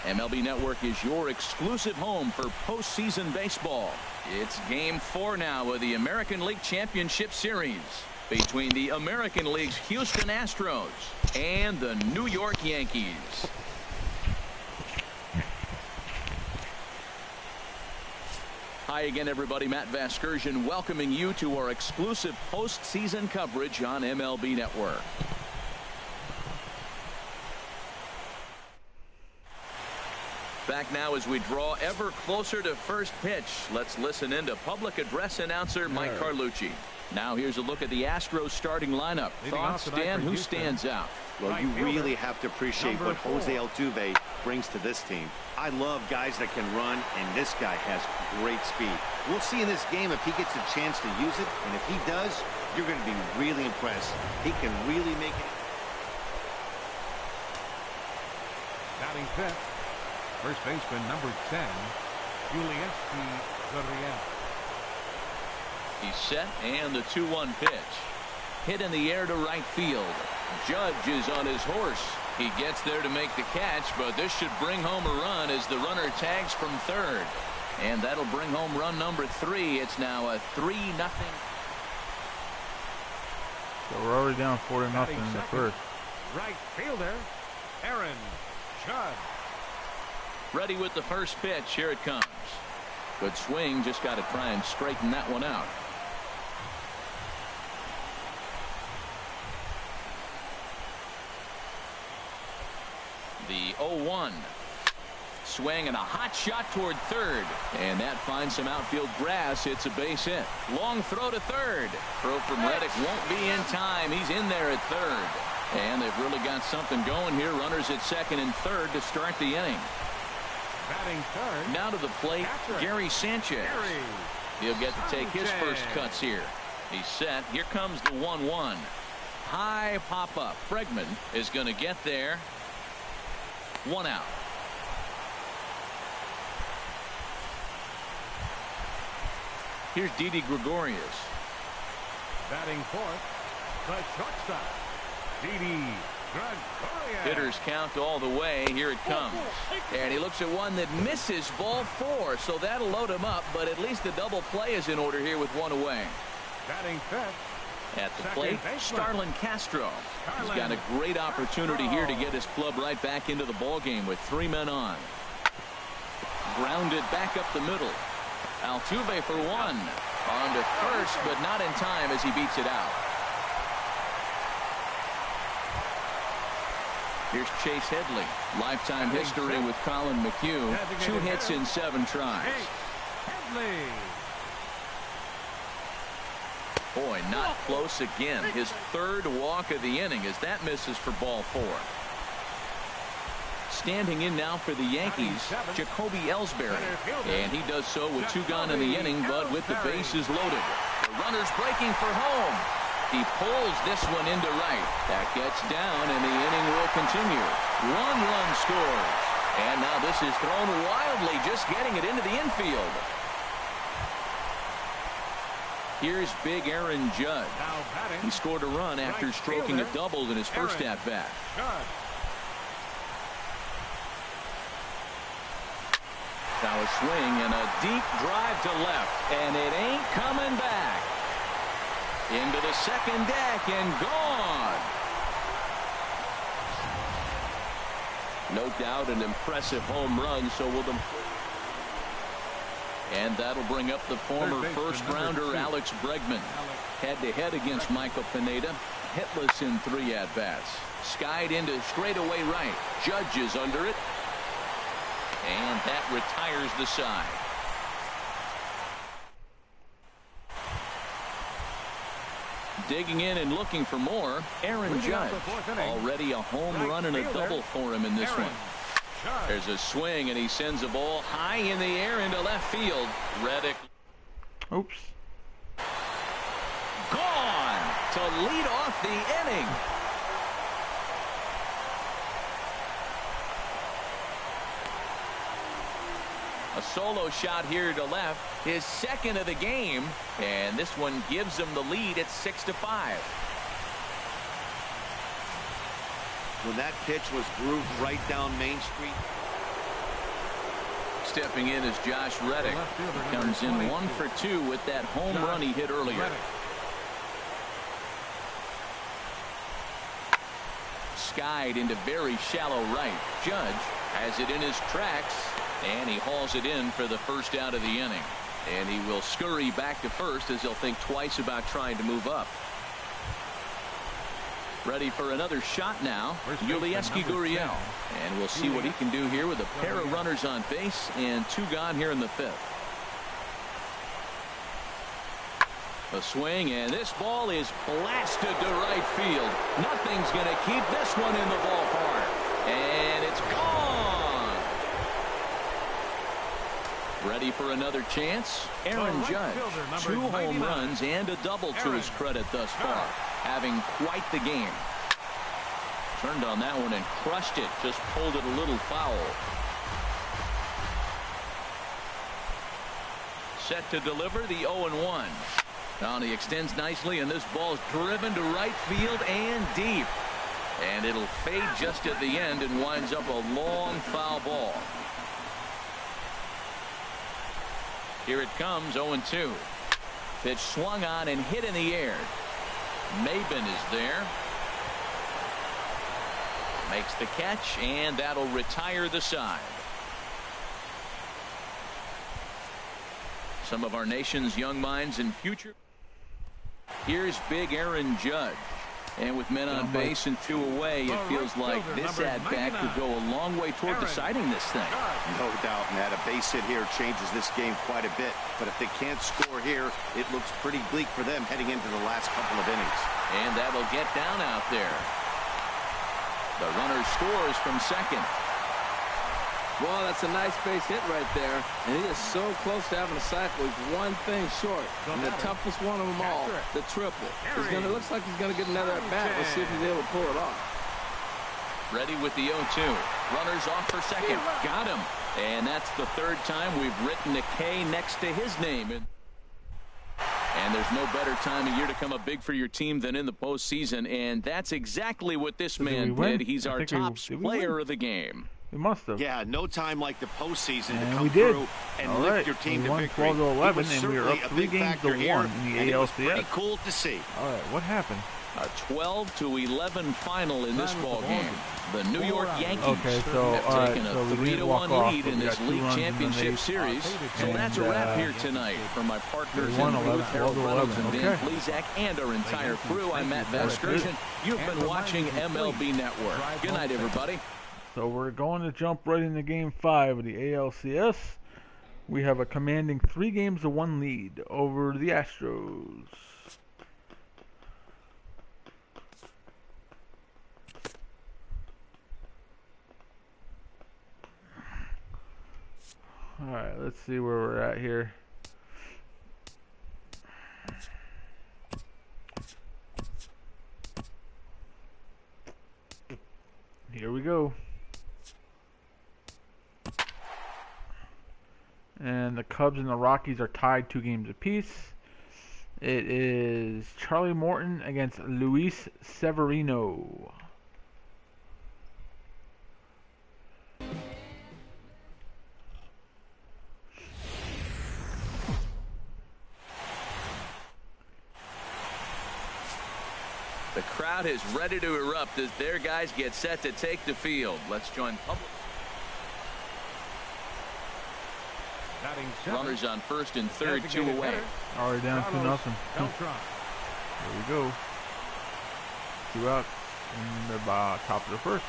MLB Network is your exclusive home for postseason baseball. It's Game 4 now of the American League Championship Series between the American League's Houston Astros and the New York Yankees. Hi again, everybody. Matt Vasgersian welcoming you to our exclusive postseason coverage on MLB Network. back now as we draw ever closer to first pitch. Let's listen in to public address announcer Mike Carlucci. Now here's a look at the Astros starting lineup. Thoughts, Dan? Who stands out? Well, you really have to appreciate what Jose Altuve brings to this team. I love guys that can run, and this guy has great speed. We'll see in this game if he gets a chance to use it, and if he does, you're going to be really impressed. He can really make it. Batting fifth, first baseman number 10, Julius Gurriel. He's set, and the 2-1 pitch. Hit in the air to right field. Judge is on his horse. He gets there to make the catch, but this should bring home a run as the runner tags from third. And that'll bring home run number 3. It's now a 3-0. So we're already down 4-0 in the first. Right fielder, Aaron Judge. Ready with the first pitch. Here it comes. Good swing. Just got to try and straighten that one out. The 0-1. Swing and a hot shot toward third. And that finds some outfield grass. It's a base hit. Long throw to third. Throw from Reddick won't be in time. He's in there at third. And they've really got something going here. Runners at second and third to start the inning. Batting third. Now to the plate, Gary Sanchez. He'll get to take his first cuts here. He's set. Here comes the 1-1. High pop up. Bregman is going to get there. 1 out. Here's Didi Gregorius. Batting fourth, the shortstop, Didi Gregorius. Hitters count all the way. Here it comes. And he looks at one that misses, ball 4. So that'll load him up, but at least the double play is in order here with 1 away. Batting fifth. At the plate, Starlin Castro. He's got a great opportunity here to get his club right back into the ball game with 3 men on. Grounded back up the middle. Altuve for 1. On to first, but not in time as he beats it out. Here's Chase Headley. Lifetime history with Colin McHugh. 2 hits in 7 tries. Headley. Boy, not close again. His 3rd walk of the inning as that misses for ball 4. Standing in now for the Yankees, Jacoby Ellsbury. And he does so with 2 gone in the inning, but with the bases loaded. The runner's breaking for home. He pulls this one into right. That gets down, and the inning will continue. 1 run scores. And now this is thrown wildly, just getting it into the infield. Here's big Aaron Judge. He scored a run after stroking a double in his first at-bat. Now a swing and a deep drive to left, and it ain't coming back. Into the second deck and gone. No doubt an impressive home run, so will the... And that'll bring up the former first-rounder Alex Bregman. Head-to-head against Michael Pineda. Hitless in 3 at-bats. Skied into straightaway right. Judge is under it. And that retires the side. Digging in and looking for more, Aaron Judge. Already a home run and a double for him in this one. There's a swing, and he sends a ball high in the air into left field. Reddick. Oops. Gone to lead off the inning. A solo shot here to left, his 2nd of the game, and this one gives him the lead at 6-5. When that pitch was grooved right down Main Street. Stepping in is Josh Reddick. He comes in 1 for 2 with that home run he hit earlier. Skied into very shallow right. Judge has it in his tracks, and he hauls it in for the first out of the inning. And he will scurry back to first as he'll think twice about trying to move up. Ready for another shot now. Yulieski Gurriel. And we'll see what he can do here with a pair of runners on base and 2 gone here in the 5th. A swing, and this ball is blasted to right field. Nothing's going to keep this one in the ballpark. And it's gone. Ready for another chance. Aaron Judge, 2 home runs and a double to his credit thus far. Having quite the game. Turned on that one and crushed it. Just pulled it a little foul. Set to deliver the 0-1. Now he extends nicely, and this ball's driven to right field and deep. And it'll fade just at the end and winds up a long foul ball. Here it comes, 0-2. Pitch swung on and hit in the air. Maben is there. Makes the catch, and that'll retire the side. Some of our nation's young minds and future. Here's big Aaron Judge. And with men on base and 2 away, it feels like this at-bat could go a long way toward deciding this thing. No doubt, Matt. A base hit here changes this game quite a bit. But if they can't score here, it looks pretty bleak for them heading into the last couple of innings. And that'll get down out there. The runner scores from second. Well, that's a nice base hit right there. And he is so close to having a cycle. He's one thing short. And the toughest one of them all, the triple. It looks like he's going to get another at bat. Let's see if he's able to pull it off. Ready with the 0-2. Runners off for second. Got him. And that's the 3rd time we've written a K next to his name. And there's no better time of year to come up big for your team than in the postseason. And that's exactly what this man did. He's our top player of the game. We must have. Yeah, no time like the postseason to come through and lift your team to victory. We won 12-11, and we were up 3 games to 1 in the ALCS. Pretty cool to see. All right, what happened? A 12-11 final in this ball game. The New York Yankees have taken a 3-1 lead in this league championship series. So that's a wrap here tonight. For my partners in booth, Harold Reynolds and Dan Plesac, and our entire crew, I'm Matt Vasgersian. You've been watching MLB Network. Good night, everybody. So we're going to jump right into Game 5 of the ALCS. We have a commanding 3-1 lead over the Astros. Alright, let's see where we're at here. Here we go. And the Cubs and the Rockies are tied 2 games apiece. It is Charlie Morton against Luis Severino. The crowd is ready to erupt as their guys get set to take the field. Let's join public. Runners on first and third, 2 away. Already down 2-0. There we go. 2 out in the top of the first.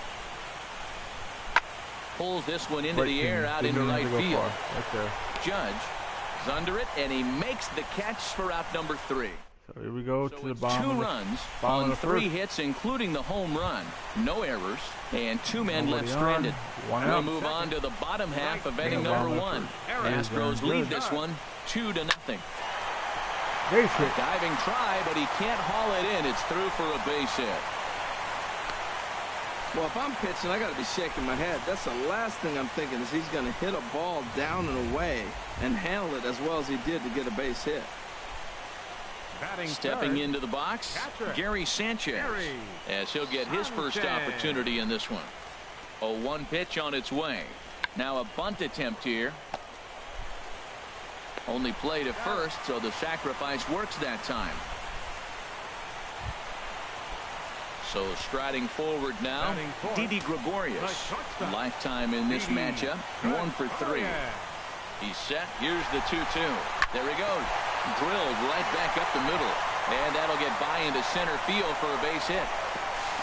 Pulls this one into the air, out into right field. Right there. Judge is under it, and he makes the catch for out number 3. So here we go to the bottom. 2 runs on 3 hits, including the home run. No errors, and 2 men left stranded. We'll move on to the bottom half of inning number 1. Astros lead this one 2-0. Base hit. Diving try, but he can't haul it in. It's through for a base hit. Well, if I'm pitching, I got to be shaking my head. That's the last thing I'm thinking is he's going to hit a ball down and away and handle it as well as he did to get a base hit. Stepping into the box, Gary Sanchez, as he'll get his first opportunity in this one. A 1 pitch on its way. Now a bunt attempt here. Only play to first, so the sacrifice works that time. So striding forward now, Didi Gregorius. Lifetime in this matchup, 1 for 3. He's set. Here's the 2-2. There he goes. Drilled right back up the middle. And that'll get by into center field for a base hit.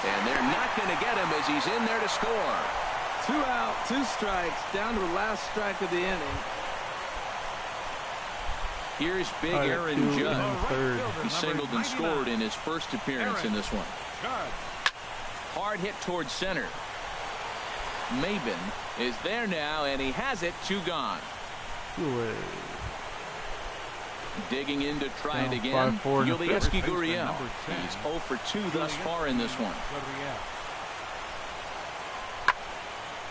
And they're not going to get him as he's in there to score. 2 out, 2 strikes, down to the last strike of the inning. Here's big Aaron Judd. He singled and scored in his first appearance in this one. Hard hit towards center. Maben is there now, and he has it. 2 gone. Digging in to try it again. Yulieski Gurriel. He's 0 for 2 thus far in this one.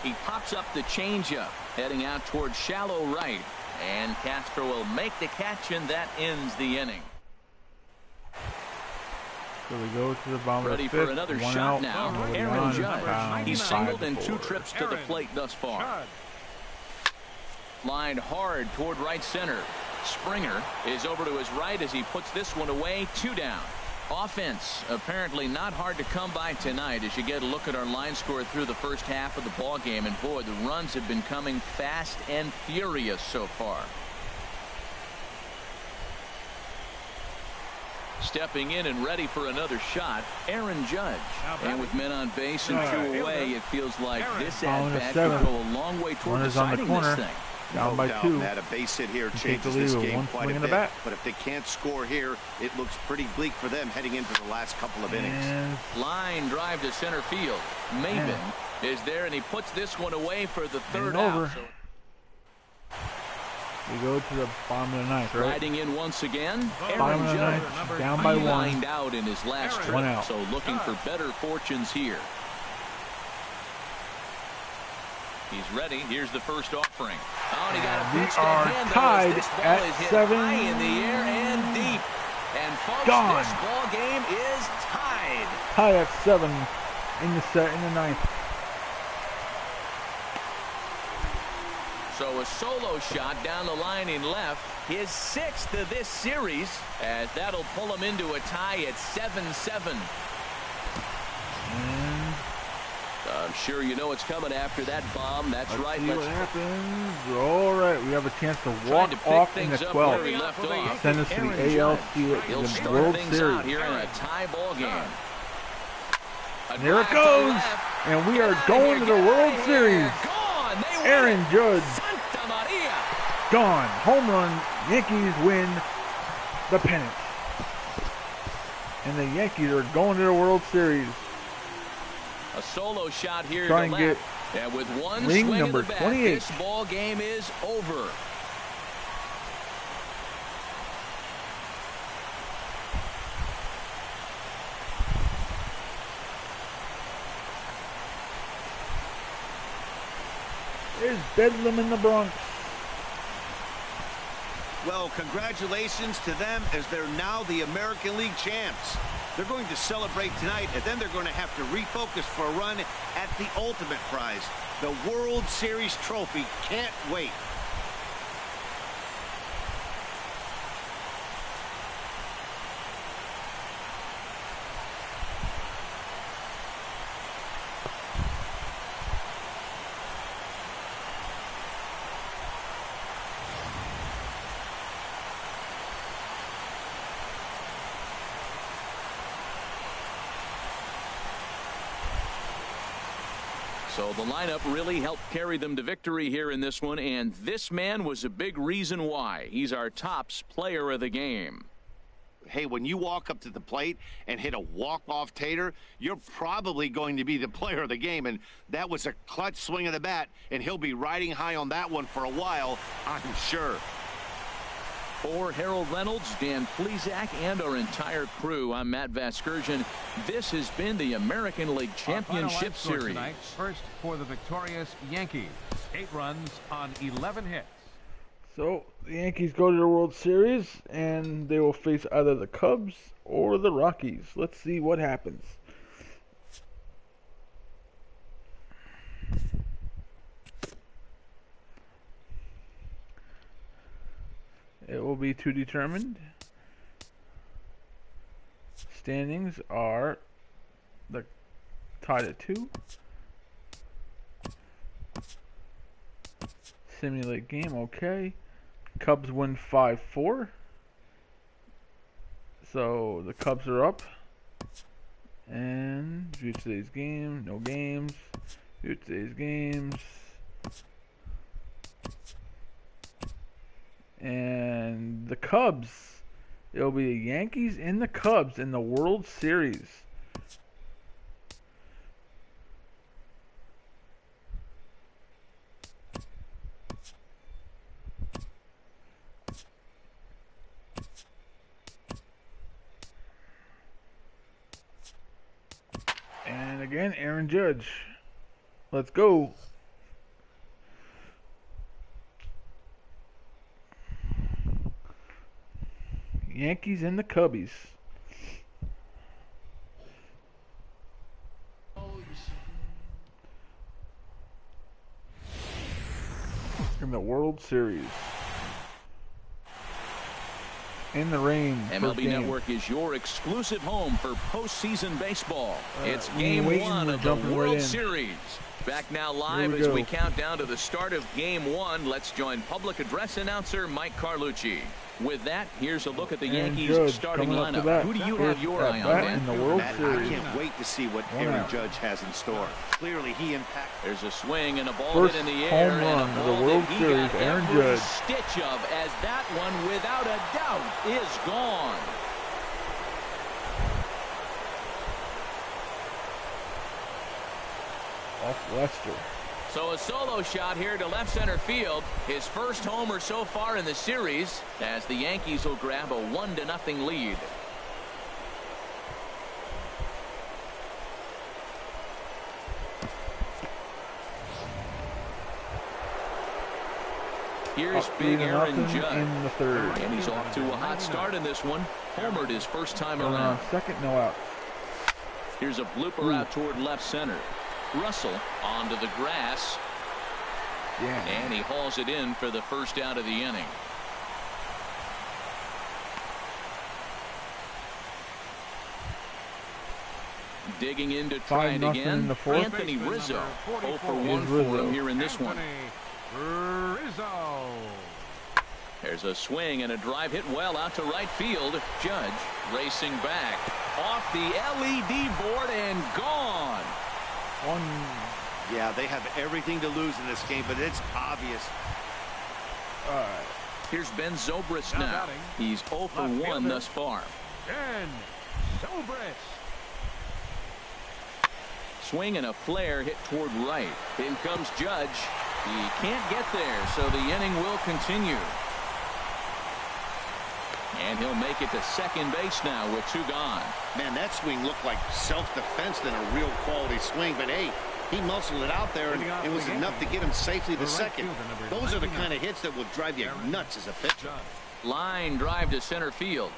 He pops up the changeup, heading out towards shallow right. And Castro will make the catch, and that ends the inning. So we go to the bottom Ready of the fifth. for another One shot out. now. Aaron Judd. He's singled in 2 trips to the plate thus far. Lined hard toward right center. Springer is over to his right as he puts this one away. 2 down. Offense apparently not hard to come by tonight as you get a look at our line score through the first half of the ball game, and boy, the runs have been coming fast and furious so far. Stepping in and ready for another shot, Aaron Judge. And with men on base and 2 away, it feels like this at-bat could go a long way toward deciding this thing. Down by 2. That a base hit here changes this game quite a bit. Bat. But if they can't score here, it looks pretty bleak for them heading into the last couple of innings. Line drive to center field. Maben is there, and he puts this one away for the 3rd out. So we go to the bottom of the 9th, right? riding in once again. Bottom of the 9th, down by 1. Lined out in his last trip, 1 out. so looking for better fortunes here. He's ready. Here's the first offering. Oh, and he got a We pitch are to hand, tied this ball at is hit 7. high in the air and deep. And folks, Gone. this ball game is tied. Tied at 7 in the 9th. So a solo shot down the line in left, his 6th of this series, as that'll pull him into a tie at 7-7. I'm sure you know what's coming after that bomb. That's right. Let's see what happens. All right, we have a chance to walk off in the 12th. Send us to the ALC the World Series. Here in a tie ball game. There it goes, and we are going to the World Series. Aaron Judge, gone. Home run. Yankees win the pennant, and the Yankees are going to the World Series. A solo shot here Try to and left. get And with one ring swing number of the bat, 28. this ball game is over. There's bedlam in the Bronx. Well, congratulations to them as they're now the American League champs. They're going to celebrate tonight, and then they're going to have to refocus for a run at the ultimate prize, the World Series trophy. Can't wait. So the lineup really helped carry them to victory here in this one, and this man was a big reason why. He's our tops player of the game. Hey, when you walk up to the plate and hit a walk-off tater, you're probably going to be the player of the game, and that was a clutch swing of the bat, and he'll be riding high on that one for a while, I'm sure. For Harold Reynolds, Dan Plesac, and our entire crew, I'm Matt Vasgersian. This has been the American League Championship Series. Tonight, first for the victorious Yankees. 8 runs on 11 hits. So the Yankees go to the World Series, and they will face either the Cubs or the Rockies. Let's see what happens. It will be to determined. Standings are the tied at 2. Simulate game, okay. Cubs win 5-4. So the Cubs are up. And view today's game. No games. View today's games. And the Cubs. It'll be the Yankees and the Cubs in the World Series. And again, Aaron Judge. Let's go. Yankees and the Cubbies. In the World Series. In the rain. MLB Network is your exclusive home for postseason baseball. It's game one of the World Series. Back now live as we count down to the start of game one. Let's join public address announcer Mike Carlucci. With that, here's a look at the Yankees starting lineup. Who do you have your eye on, Dan? In the World Series. I can't wait to see what Aaron Judge has in store. Clearly, he impacts. There's a swing and a ball hit in the air. First home run of the World Series, Aaron Judge. Stitch of as that one, without a doubt, is gone. Off Lester. So a solo shot here to left center field. His first homer so far in the series as the Yankees will grab a 1-0 lead. Here's big Aaron Judge. In the third. And he's off to a hot start in this one. Homered his first time around. Second, no out. Here's a blooper out toward left center. Russell onto the grass. Yeah. And he hauls it in for the first out of the inning. Digging in to try it again. Anthony Rizzo. 0 for 1 for him here in this one. Rizzo. There's a swing and a drive hit well out to right field. Judge racing back. Off the LED board and gone. Yeah, they have everything to lose in this game, but it's obvious. Here's Ben Zobrist now. He's 0 for 1 thus far. Ben Zobrist. Swing and a flare hit toward right. In comes Judge. He can't get there, so the inning will continue. And he'll make it to second base now with 2 gone. Man, that swing looked like self-defense than a real quality swing, but hey, he muscled it out there, and it was enough to get him safely to second. Those are the kind of hits that will drive you nuts as a pitcher. Line drive to center field.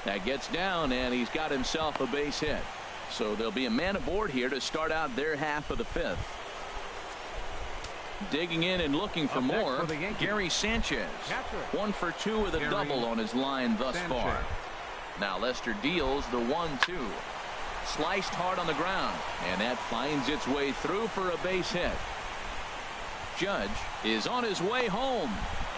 That gets down, and he's got himself a base hit. So there'll be a man aboard here to start out their half of the 5th. Digging in and looking for more, Gary Sanchez. 1 for 2 with a double on his line thus far. Now Lester deals the 1-2. Sliced hard on the ground, and that finds its way through for a base hit. Judge is on his way home,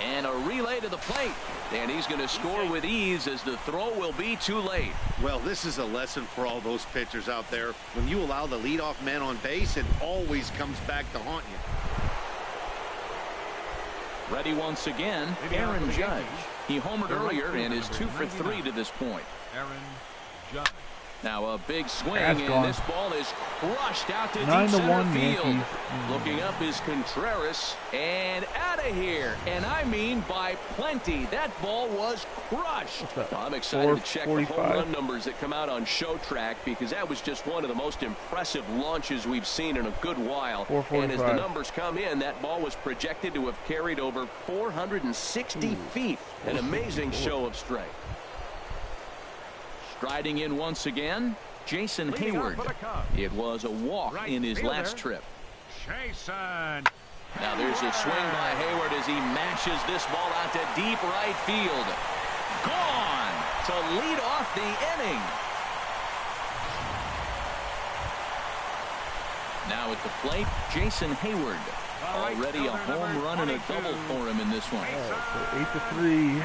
and a relay to the plate, and he's going to score with ease as the throw will be too late. Well, this is a lesson for all those pitchers out there. When you allow the leadoff man on base, it always comes back to haunt you. Ready once again, Aaron Judge. He homered earlier and is 2 for 3 to this point. Aaron Judge. Now a big swing, and this ball is crushed out to deep center field. Looking up is Contreras, and out of here. And I mean by plenty. That ball was crushed. Well, I'm excited to check the home run numbers that come out on Show Track, because that was just one of the most impressive launches we've seen in a good while. And as the numbers come in, that ball was projected to have carried over 460 feet. An amazing show of strength. Striding in once again, Jason Hayward. It was a walk in his last trip. Jason. Now there's a swing by Hayward as he mashes this ball out to deep right field. Gone to lead off the inning. Now at the plate, Jason Hayward. Already a home run and a double for him in this one. So 8-3.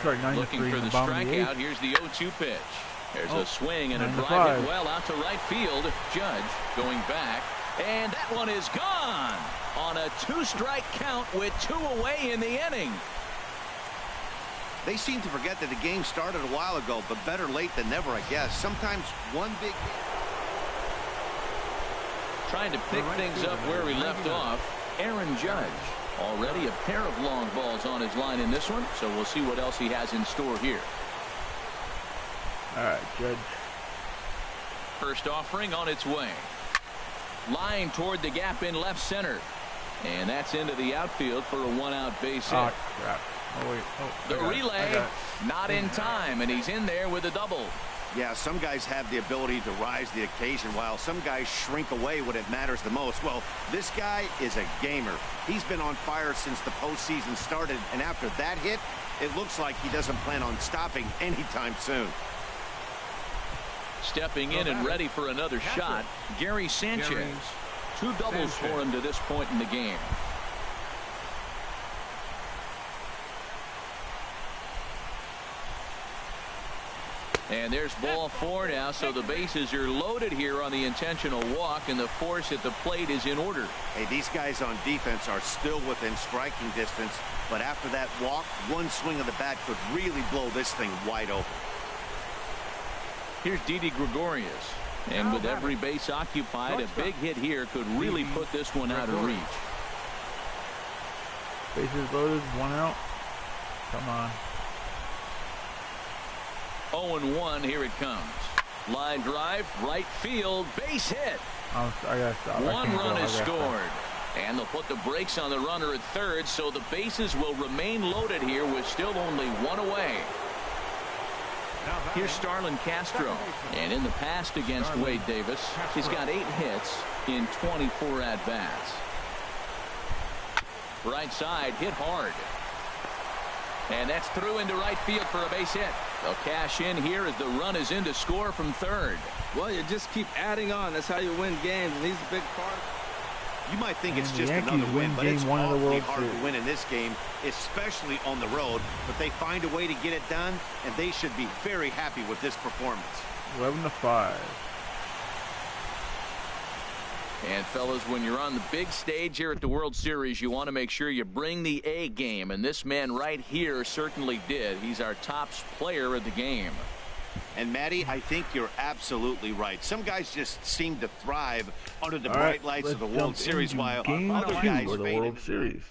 Sorry, 9-3. Looking for the strikeout. Here's the 0-2 pitch. There's a swing and a drive hit well out to right field. Judge going back, and that one is gone on a 2-strike count with 2 away in the inning. They seem to forget that the game started a while ago, but better late than never, I guess. Sometimes one big... Trying to pick things up where he left off, Aaron Judge. Already a pair of long balls on his line in this one, so we'll see what else he has in store here. All right, Judge. First offering on its way. Line toward the gap in left center. And that's into the outfield for a 1-out base hit. Oh, crap. Oh, wait. Oh, the relay, not in time, and he's in there with a double. Yeah, some guys have the ability to rise the occasion, while some guys shrink away when it matters the most. Well, this guy is a gamer. He's been on fire since the postseason started, and after that hit, it looks like he doesn't plan on stopping anytime soon. Stepping in and ready for another shot, Gary Sanchez. 2 doubles for him to this point in the game. And there's ball 4 now, so the bases are loaded here on the intentional walk, and the force at the plate is in order. Hey, these guys on defense are still within striking distance, but after that walk, one swing of the bat could really blow this thing wide open. Here's Didi Gregorius, and with every base occupied, a big hit here could really put this one out of reach. Bases loaded, 1 out. Come on. 0-1, here it comes. Line drive, right field, base hit. I gotta stop. 1 run is scored. And they'll put the brakes on the runner at third, so the bases will remain loaded here with still only 1 away. Here's Starlin Castro. And in the past against Wade Davis, he's got 8 hits in 24 at-bats. Right side, hit hard. And that's through into right field for a base hit. They'll cash in here as the run is in to score from third. Well, you just keep adding on. That's how you win games, and he's a big part. You might think it's just another win, but it's awfully hard to win in this game, especially on the road. But they find a way to get it done, and they should be very happy with this performance. 11-5. And fellas, when you're on the big stage here at the World Series, you want to make sure you bring the A game, and this man right here certainly did. He's our top player of the game. And Matty, I think you're absolutely right. Some guys just seem to thrive under the bright lights of the World Series, while other guys fade the World Series.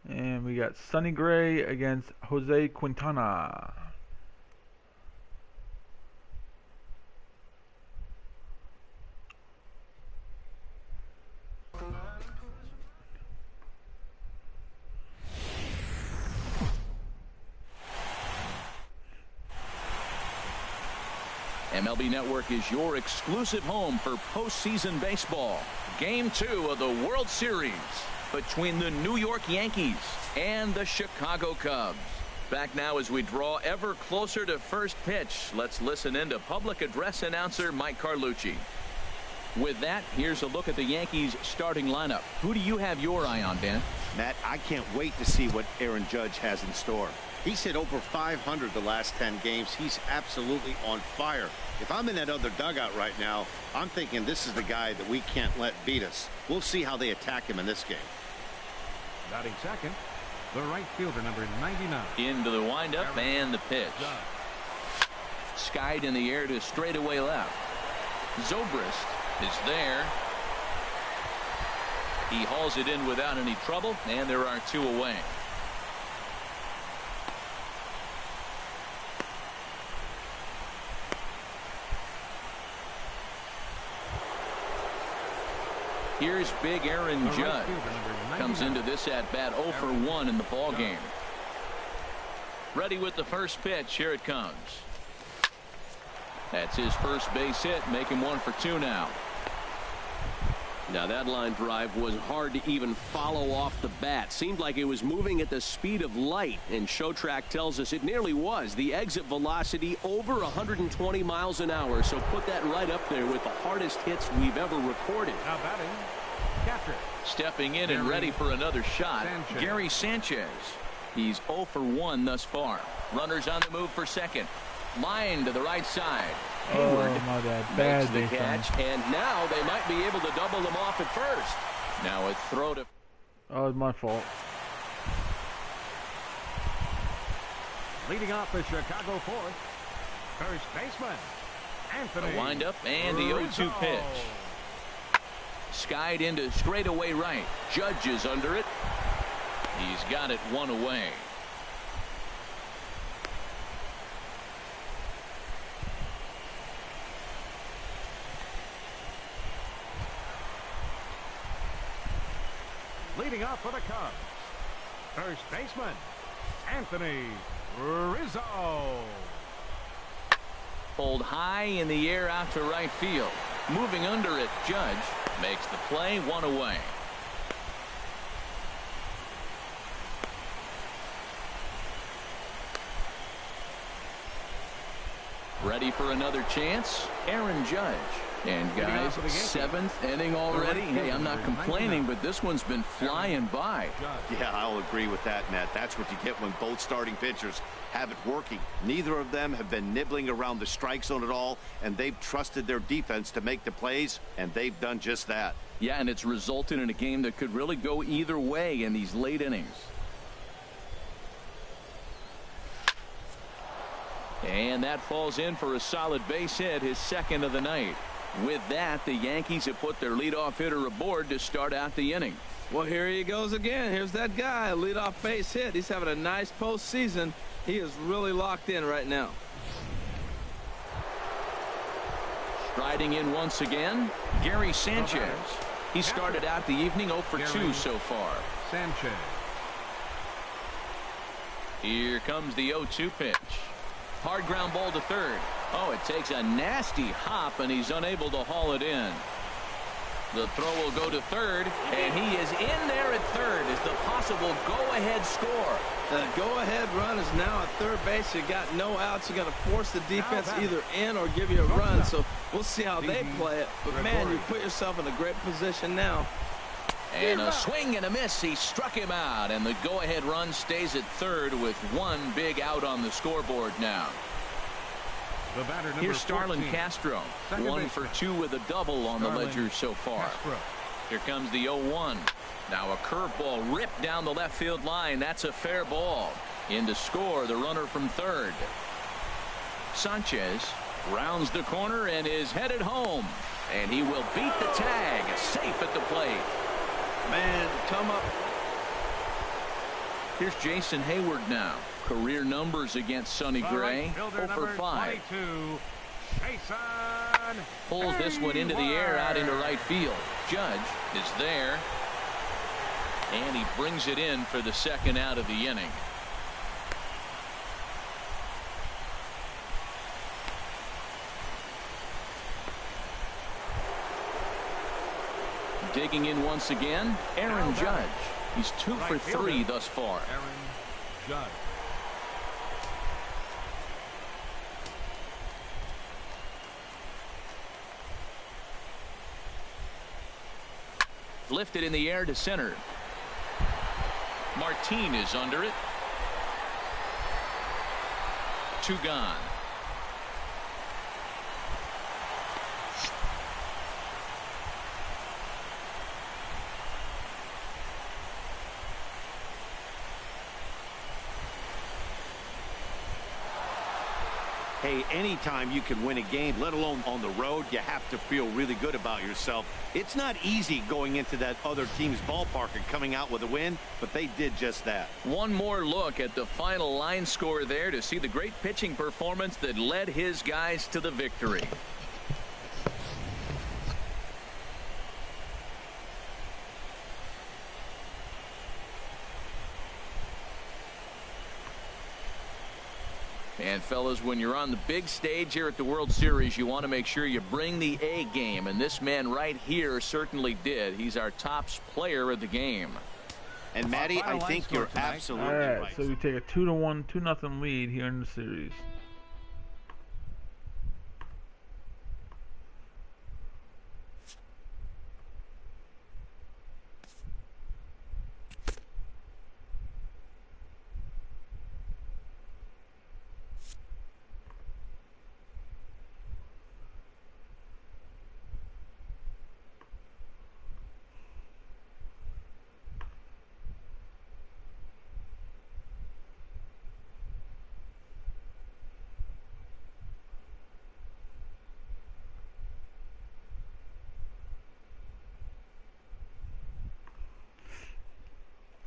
And we got Sonny Gray against Jose Quintana. MLB Network is your exclusive home for postseason baseball. Game 2 of the World Series between the New York Yankees and the Chicago Cubs. Back now as we draw ever closer to first pitch. Let's listen in to public address announcer Mike Carlucci. With that, here's a look at the Yankees starting lineup. Who do you have your eye on, Dan? Matt, I can't wait to see what Aaron Judge has in store. He's hit over 500 the last 10 games. He's absolutely on fire. If I'm in that other dugout right now, I'm thinking this is the guy that we can't let beat us. We'll see how they attack him in this game. Batting second, the right fielder, number 99. Into the windup and the pitch. Skied in the air to straightaway left. Zobrist is there. He hauls it in without any trouble, and there are 2 away. Here's big Aaron Judge. Comes into this at-bat 0 for 1 in the ball game. Ready with the first pitch. Here it comes. That's his first base hit, making 1 for 2 now. Now that line drive was hard to even follow off the bat. Seemed like it was moving at the speed of light, and ShowTrack tells us it nearly was. The exit velocity over 120 miles an hour, so put that right up there with the hardest hits we've ever recorded. Now batting, catcher. Stepping in and ready for another shot, Gary Sanchez. He's 0 for 1 thus far. Runners on the move for second. Line to the right side. Oh, my bad. Makes the catch, and now they might be able to double them off at first. Now a throw to... Oh, it's my fault. Leading off the Chicago fourth, first baseman, Anthony. The windup and the 0-2 pitch. Skied into straightaway right. Judge is under it. He's got it 1 away. Leading off for the Cubs, first baseman, Anthony Rizzo. Pulled high in the air out to right field. Moving under it, Judge makes the play, 1 away. Ready for another chance, Aaron Judge. And guys, 7th inning already. Hey, I'm not complaining, but this one's been flying by. Yeah, I'll agree with that, Matt. That's what you get when both starting pitchers have it working. Neither of them have been nibbling around the strike zone at all, and they've trusted their defense to make the plays, and they've done just that. Yeah, and it's resulted in a game that could really go either way in these late innings. And that falls in for a solid base hit, his second of the night. With that, the Yankees have put their leadoff hitter aboard to start out the inning. Well, here he goes again. Here's that guy, leadoff base hit. He's having a nice postseason. He is really locked in right now. Striding in once again, Gary Sanchez. He started out the evening 0 for 2 so far. Sanchez. Here comes the 0-2 pitch. Hard ground ball to third. Oh, it takes a nasty hop, and he's unable to haul it in. The throw will go to third, and he is in there at third as the possible go-ahead score. The go-ahead run is now at third base. You got no outs. You're going to force the defense either in or give you a run. So we'll see how they play it. But, man, you put yourself in a great position now. And a swing and a miss. He struck him out, and the go-ahead run stays at third with 1 big out on the scoreboard now. The batter, number Here's Starlin 14. Castro. 1 for 2 with a double on the ledger so far. Castro. Here comes the 0-1. Now a curveball ripped down the left field line. That's a fair ball. In to score the runner from third. Sanchez rounds the corner and is headed home. And he will beat the tag. Safe at the plate. Man, come up. Here's Jason Hayward now. Career numbers against Sonny Gray. 0 for 5. Pulls this one into the air out into right field. Judge is there. And he brings it in for the second out of the inning. Digging in once again, Aaron Judge. He's 2 for 3 thus far. Aaron Judge. Lifted in the air to center. Martin is under it. 2 gone. Hey, anytime you can win a game, let alone on the road, you have to feel really good about yourself. It's not easy going into that other team's ballpark and coming out with a win, but they did just that. One more look at the final line score there to see the great pitching performance that led his guys to the victory. And fellas, when you're on the big stage here at the World Series, you want to make sure you bring the A game, and this man right here certainly did. He's our top player of the game. And Matty, I think you're absolutely right. So we take a 2-1, 2-0 lead here in the series.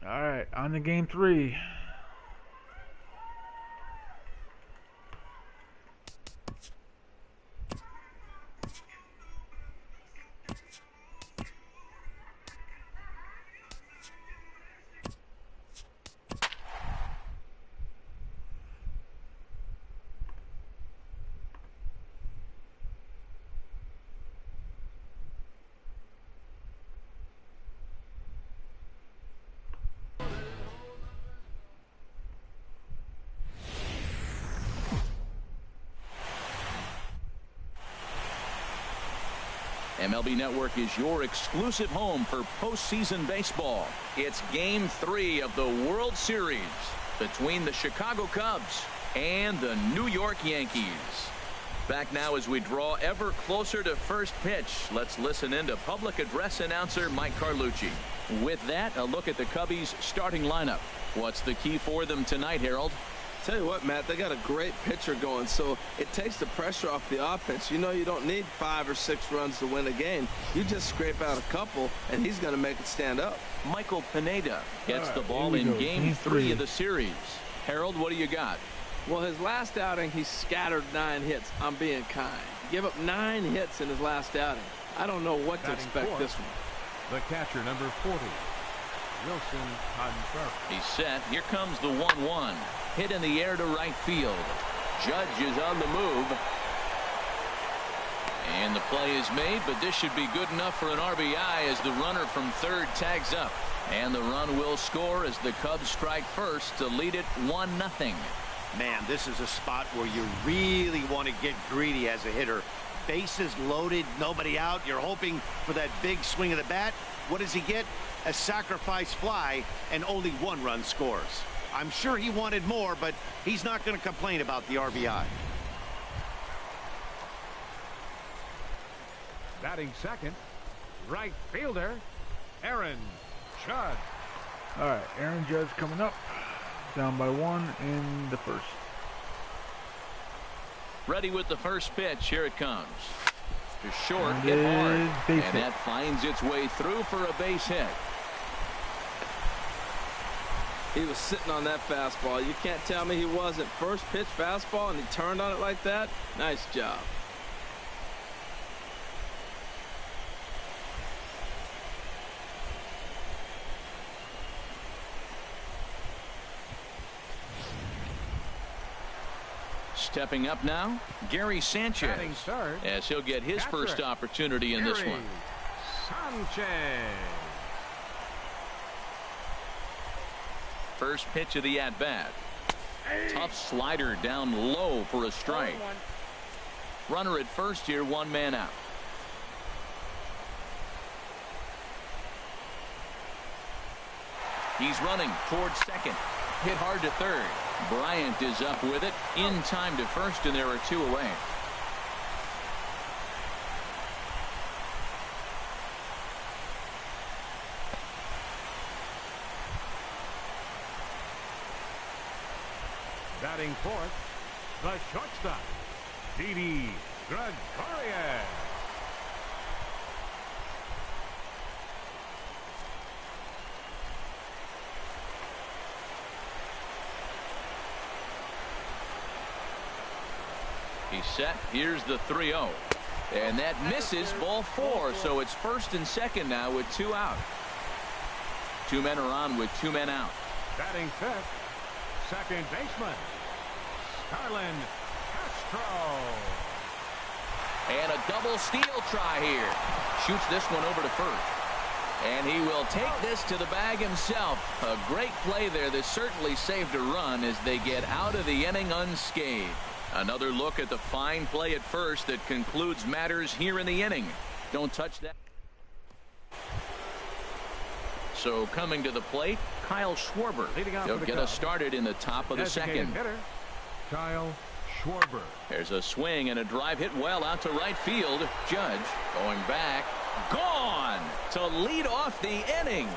All right, on to game 3. MLB Network is your exclusive home for postseason baseball. It's Game 3 of the World Series between the Chicago Cubs and the New York Yankees. Back now as we draw ever closer to first pitch. Let's listen in to public address announcer Mike Carlucci. With that, a look at the Cubbies' starting lineup. What's the key for them tonight, Harold? Tell you what, Matt, they got a great pitcher going, so it takes the pressure off the offense. You know you don't need 5 or 6 runs to win a game. You just scrape out a couple, and he's going to make it stand up. Michael Pineda gets the ball in Game 3 of the series. Harold, what do you got? Well, his last outing, he scattered 9 hits. I'm being kind. Give up 9 hits in his last outing. I don't know what to expect this one. The catcher, number 40, Wilson Contreras. He's set. Here comes the 1-1. Hit in the air to right field. Judge is on the move. And the play is made, but this should be good enough for an RBI as the runner from third tags up. And the run will score as the Cubs strike first to lead it 1-0. Man, this is a spot where you really want to get greedy as a hitter. Bases loaded, nobody out. You're hoping for that big swing of the bat. What does he get? A sacrifice fly, and only 1 run scores. I'm sure he wanted more, but he's not going to complain about the RBI. Batting second, right fielder, Aaron Judge. All right, Aaron Judge coming up. Down by 1 in the first. Ready with the first pitch. Here it comes. To short, hit hard. And that finds its way through for a base hit. He was sitting on that fastball. You can't tell me he wasn't. First pitch fastball, and he turned on it like that. Nice job. Stepping up now, Gary Sanchez, as he'll get his first opportunity in this one. Sanchez. First pitch of the at-bat. Tough slider down low for a strike. Runner at first here, 1 man out. He's running towards second. Hit hard to third. Bryant is up with it in time to first, and there are 2 away. Batting fourth, the shortstop, Didi Gregorius. He's set. Here's the 3-0. And that misses, ball 4. So it's first and second now with 2 out. 2 men are on with 2 men out. Batting fifth, second baseman, Starlin Castro. And a double steal try here. Shoots this one over to first. And he will take this to the bag himself. A great play there that certainly saved a run as they get out of the inning unscathed. Another look at the fine play at first that concludes matters here in the inning. Don't touch that. So coming to the plate, Kyle Schwarber. He'll get us started in the top of the second. Hitter, Kyle Schwarber. There's a swing and a drive hit well out to right field. Judge going back. Gone to lead off the inning.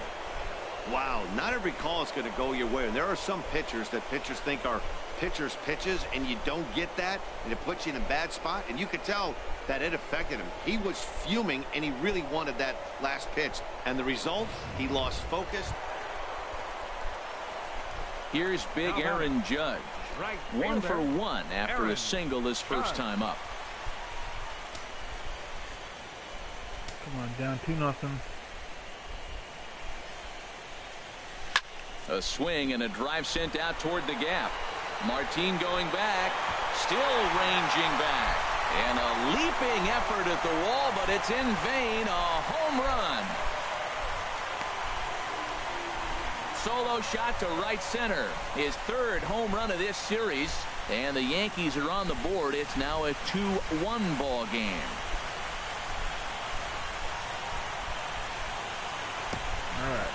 Wow, not every call is going to go your way. And there are some pitchers that pitchers think are pitchers' pitches, and you don't get that, and it puts you in a bad spot. And you could tell that it affected him. He was fuming, and he really wanted that last pitch. And the result, he lost focus. Here's big Aaron Judge. Right 1 for fielder, 1 after Aaron a single his first Judge. time up. Come on, down 2-0. A swing and a drive sent out toward the gap. Martin going back, still ranging back. And a leaping effort at the wall, but it's in vain. A home run. Solo shot to right center. His third home run of this series. And the Yankees are on the board. It's now a 2-1 ball game.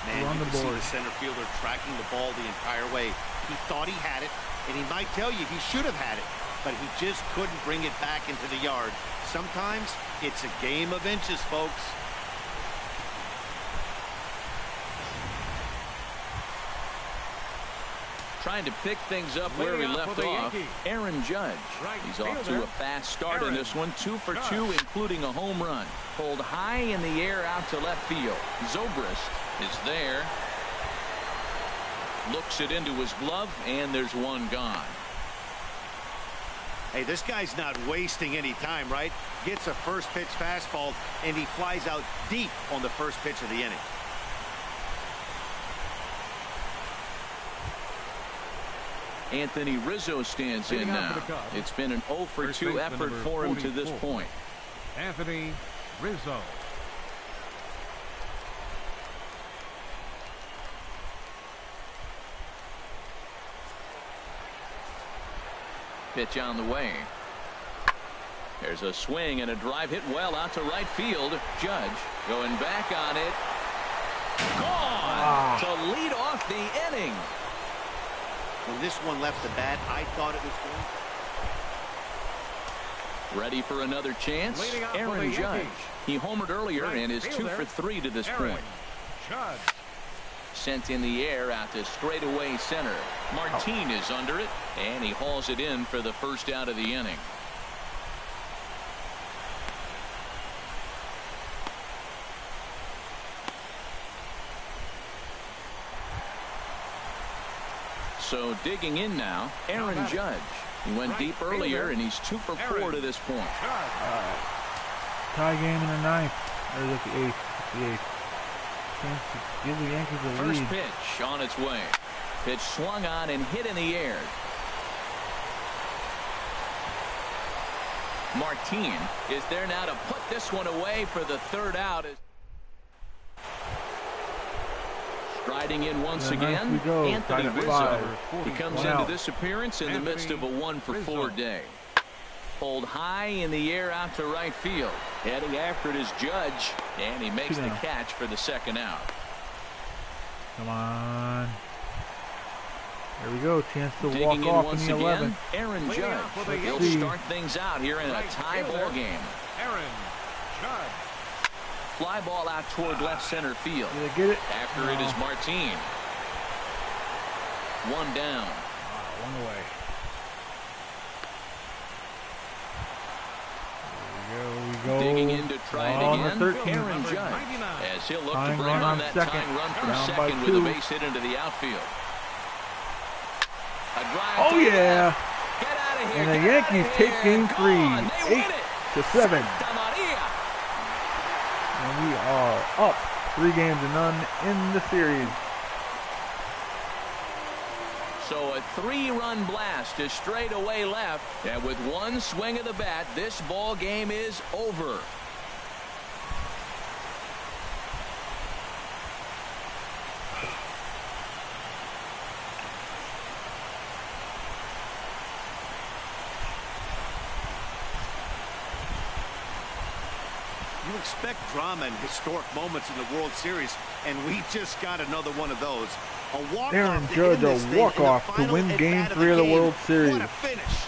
Man, on you the can see board. the center fielder tracking the ball the entire way. He thought he had it, and he might tell you he should have had it, but he just couldn't bring it back into the yard. Sometimes it's a game of inches, folks. Trying to pick things up where he left off. Aaron Judge. He's off to a fast start in this one. 2 for 2, including a home run. Pulled high in the air out to left field. Zobrist is there. Looks it into his glove, and there's one gone. Hey, this guy's not wasting any time, right? Gets a first pitch fastball, and he flies out deep on the first pitch of the inning. Anthony Rizzo stands in now. It's been an 0 for 2 effort for him to this point. Anthony Rizzo. Pitch on the way. There's a swing and a drive hit well out to right field. Judge going back on it. Gone to lead off the inning. When this one left the bat, I thought it was going. Ready for another chance. Aaron Judge. He homered earlier and is 2 for 3 to this point. Judge. Sent in the air out to straightaway center. Martin is under it, and he hauls it in for the first out of the inning. So digging in now, Aaron Judge. He went deep earlier, and he's 2 for 4 to this point. Tie game in the 9th. Or is it the 8th? It's the 8th. Chance to give the Yankees a First lead. pitch on its way. Pitch swung on and hit in the air. Martin is there now to put this one away for the third out. Striding in once again, Anthony Rizzo. He comes into this appearance in the midst of a 1 for 4 day. Pulled high in the air out to right field. Heading after it is Judge, and he makes the catch for the second out. Come on. There we go. Chance to Digging walk in off once in the again, 11th. Aaron Judge. He'll start things out here in a tie ball game. Aaron Judge. Fly ball out toward left center field. Did they get it? After it is Martin. One down. One away. There we go. Digging in to try it again. 13. Aaron Judge. As he'll look to Tying bring run on on that second. tying run from Down by second with a 2. base hit into the outfield. A drive. Oh yeah. Get out of here. And the Get Yankees out of take here. game 3. Gone. They win 8 it. to 7. Santa Maria. And we are up 3 games to none in the series. So a 3-run blast to straightaway left, and with one swing of the bat, this ball game is over. You expect drama and historic moments in the World Series, and we just got another one of those. A walk-off Aaron to Judge, end this a thing walk-off in to the win final Game at-bat 3 of the game. World Series. What a finish.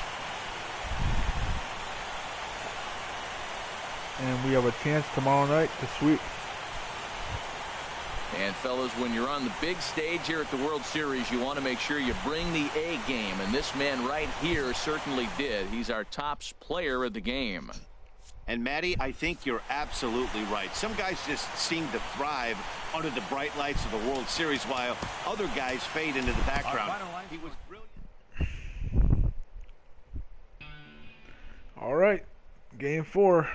And we have a chance tomorrow night to sweep. And fellas, when you're on the big stage here at the World Series, you want to make sure you bring the A game, and this man right here certainly did. He's our top player of the game. And Matty, I think you're absolutely right. Some guys just seem to thrive under the bright lights of the World Series, while other guys fade into the background. He was brilliant. All right, Game 4.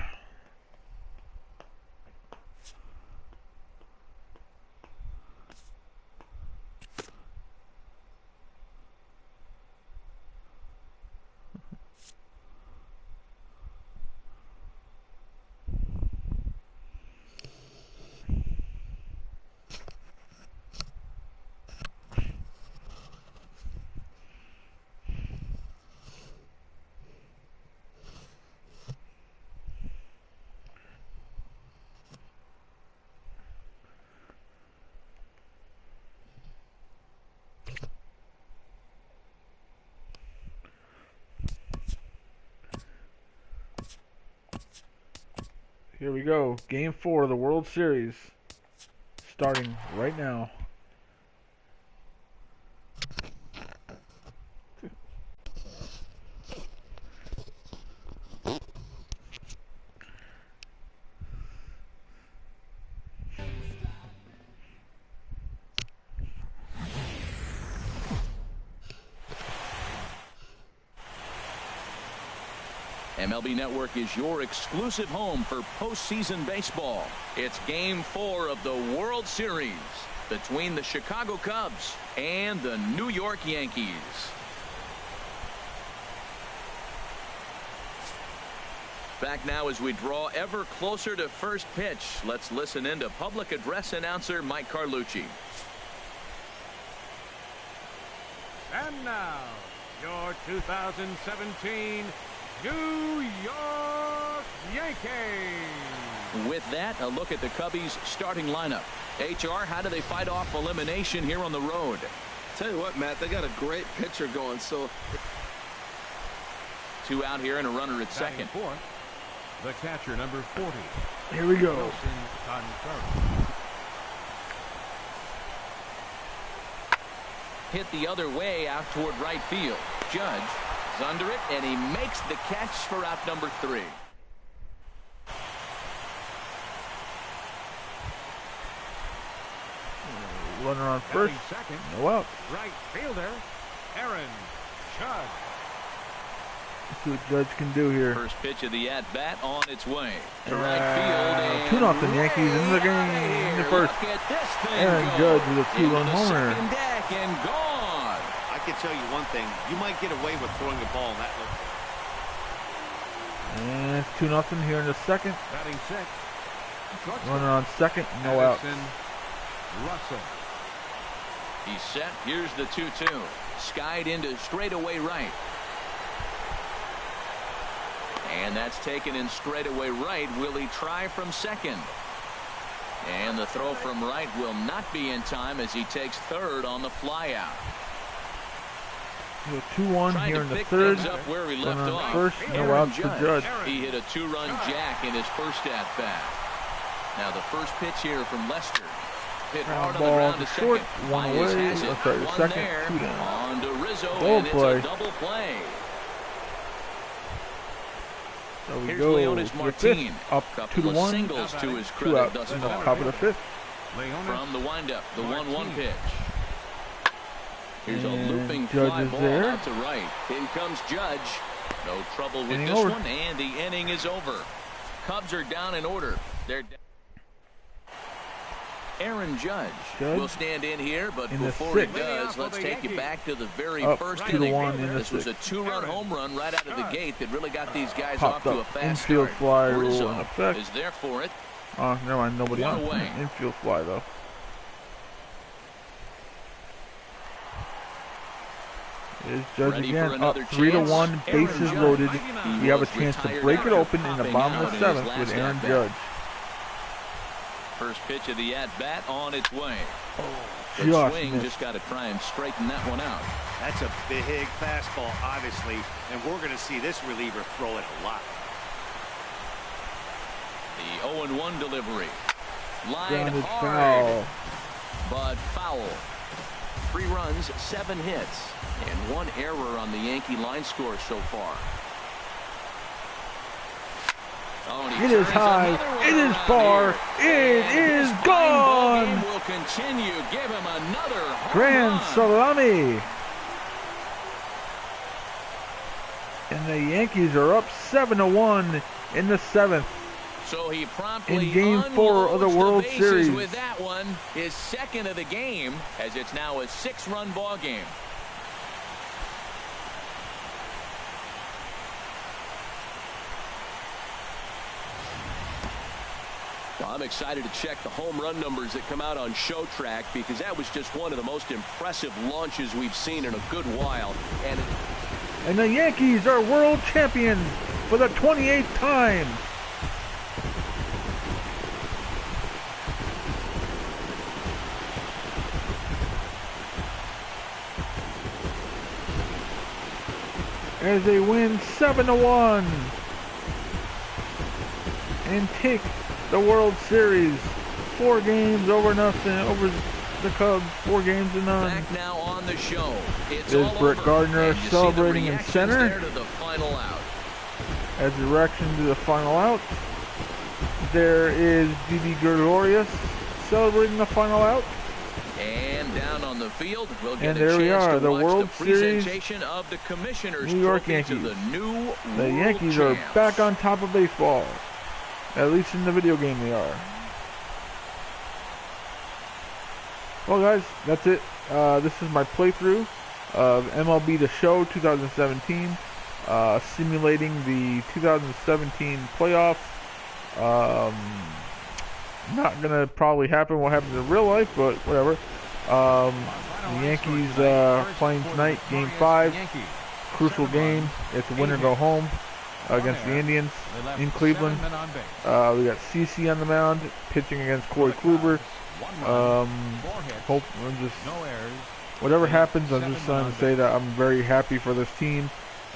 Here we go. Game 4 of the World Series. Starting right now. MLB Network is your exclusive home for postseason baseball. It's Game 4 of the World Series between the Chicago Cubs and the New York Yankees. Back now as we draw ever closer to first pitch. Let's listen in to public address announcer Mike Carlucci. And now, your 2017 New York Yankees. With that, a look at the Cubbies' starting lineup. HR, how do they fight off elimination here on the road? Tell you what, Matt, they got a great pitcher going. So 2 out here and a runner at second. Fourth, the catcher, number 40. Here we go. Wilson Contreras. Hit the other way out toward right field. Judge is under it, and he makes the catch for out number 3. Runner on first. Second, No out. right fielder, Aaron Judge. Let's see what Judge can do here. First pitch of the at-bat on its way to right field. 2-0 Yankees in the game in the first. Look at this thing Aaron go. Judge with a 2-run Into homer. second deck and gone. I can tell you one thing. You might get away with throwing the ball in that location. And it's 2-0 here in the second. Batting sixth, Runner on second. No out. Addison Russell. He's set. Here's the 2-2. Skied into straightaway right. And that's taken in straightaway right. Will he try from second? And the throw from right will not be in time as he takes third on the flyout. 2-1 here in the third. Up where he left Runner on off. first. No outs for Judge. He hit a 2-run jack in his first at-bat. Now the first pitch here from Lester. Hit hard on the Ball ground to to short. second. One Myers away. has it. Let's start the One second. there. 2 down. On to Rizzo, Double and play. it's a double play. There we Here's go. Leonis To the Martin. fifth. Up Couple 2-1. of singles to his 2 credit out thus in the far. top of the fifth. From the windup, the 1-1 pitch. Here's a And looping Judge fly is ball there. out to right. In comes Judge. No trouble with Inning this over. one, and the inning is over. Cubs are down in order. They're down. Aaron Judge will stand in here, but before he does, let's take you back to the very first inning. This was a 2-run home run right out of the gate that really got these guys off to a fast start. Infield fly rule in effect. Is there for it. Oh, never mind. Nobody on. Infield fly, though. Here's Judge again, up 3-1, bases loaded. We have a chance to break it open in the bottom of the 7th with Aaron Judge. First pitch of the at-bat on its way. The swing just got to try and straighten that one out. That's a big fastball, obviously, and we're going to see this reliever throw it a lot. The 0-1 delivery. Line Grounded hard, but foul. 3 runs, 7 hits, and 1 error on the Yankee line score so far. It is high, it is far, it is gone! Will continue. Give him another grand salami! And the Yankees are up 7-1 in the 7th. So he promptly in Game 4 of the World Series. With that one, his second of the game, as it's now a 6-run ball game. Well, I'm excited to check the home run numbers that come out on Show Track, because that was just one of the most impressive launches we've seen in a good while. And the Yankees are world champions for the 28th time. As they win 7-1 and take the World Series. 4 games over nothing over the Cubs. 4 games to none. Back now on the show. There's Brett Gardner celebrating in center. To the final out. As direction to the final out. There is Didi Gregorius celebrating the final out. And down on the field, we'll get and there we are, the World Series, of the Commissioner's New York Yankees. The Yankees are back on top of baseball. At least in the video game they are. Well guys, that's it. This is my playthrough of MLB The Show 2017. Simulating the 2017 playoffs. Not gonna probably happen what happens in real life, but whatever. The Yankees playing tonight, Game 5. Crucial game. It's a win or go home against the Indians in Cleveland. We got CC on the mound, pitching against Corey Kluber. Whatever happens, I'm just trying to say that I'm very happy for this team.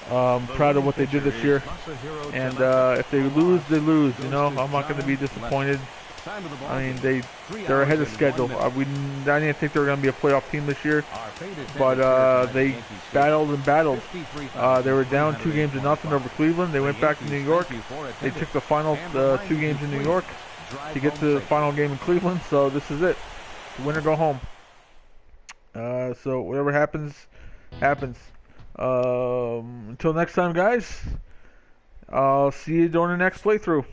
Proud of what they did this year. And if they lose, they lose. You know, I'm not going to be disappointed. I mean, they're ahead of schedule. I didn't think they were going to be a playoff team this year, but they battled and battled. They were down 2-0 over Cleveland. They went back to New York. They took the final 2 games in New York to get to the final game in Cleveland. So this is it. Win or go home. So whatever happens, happens. Until next time, guys. I'll see you during the next playthrough.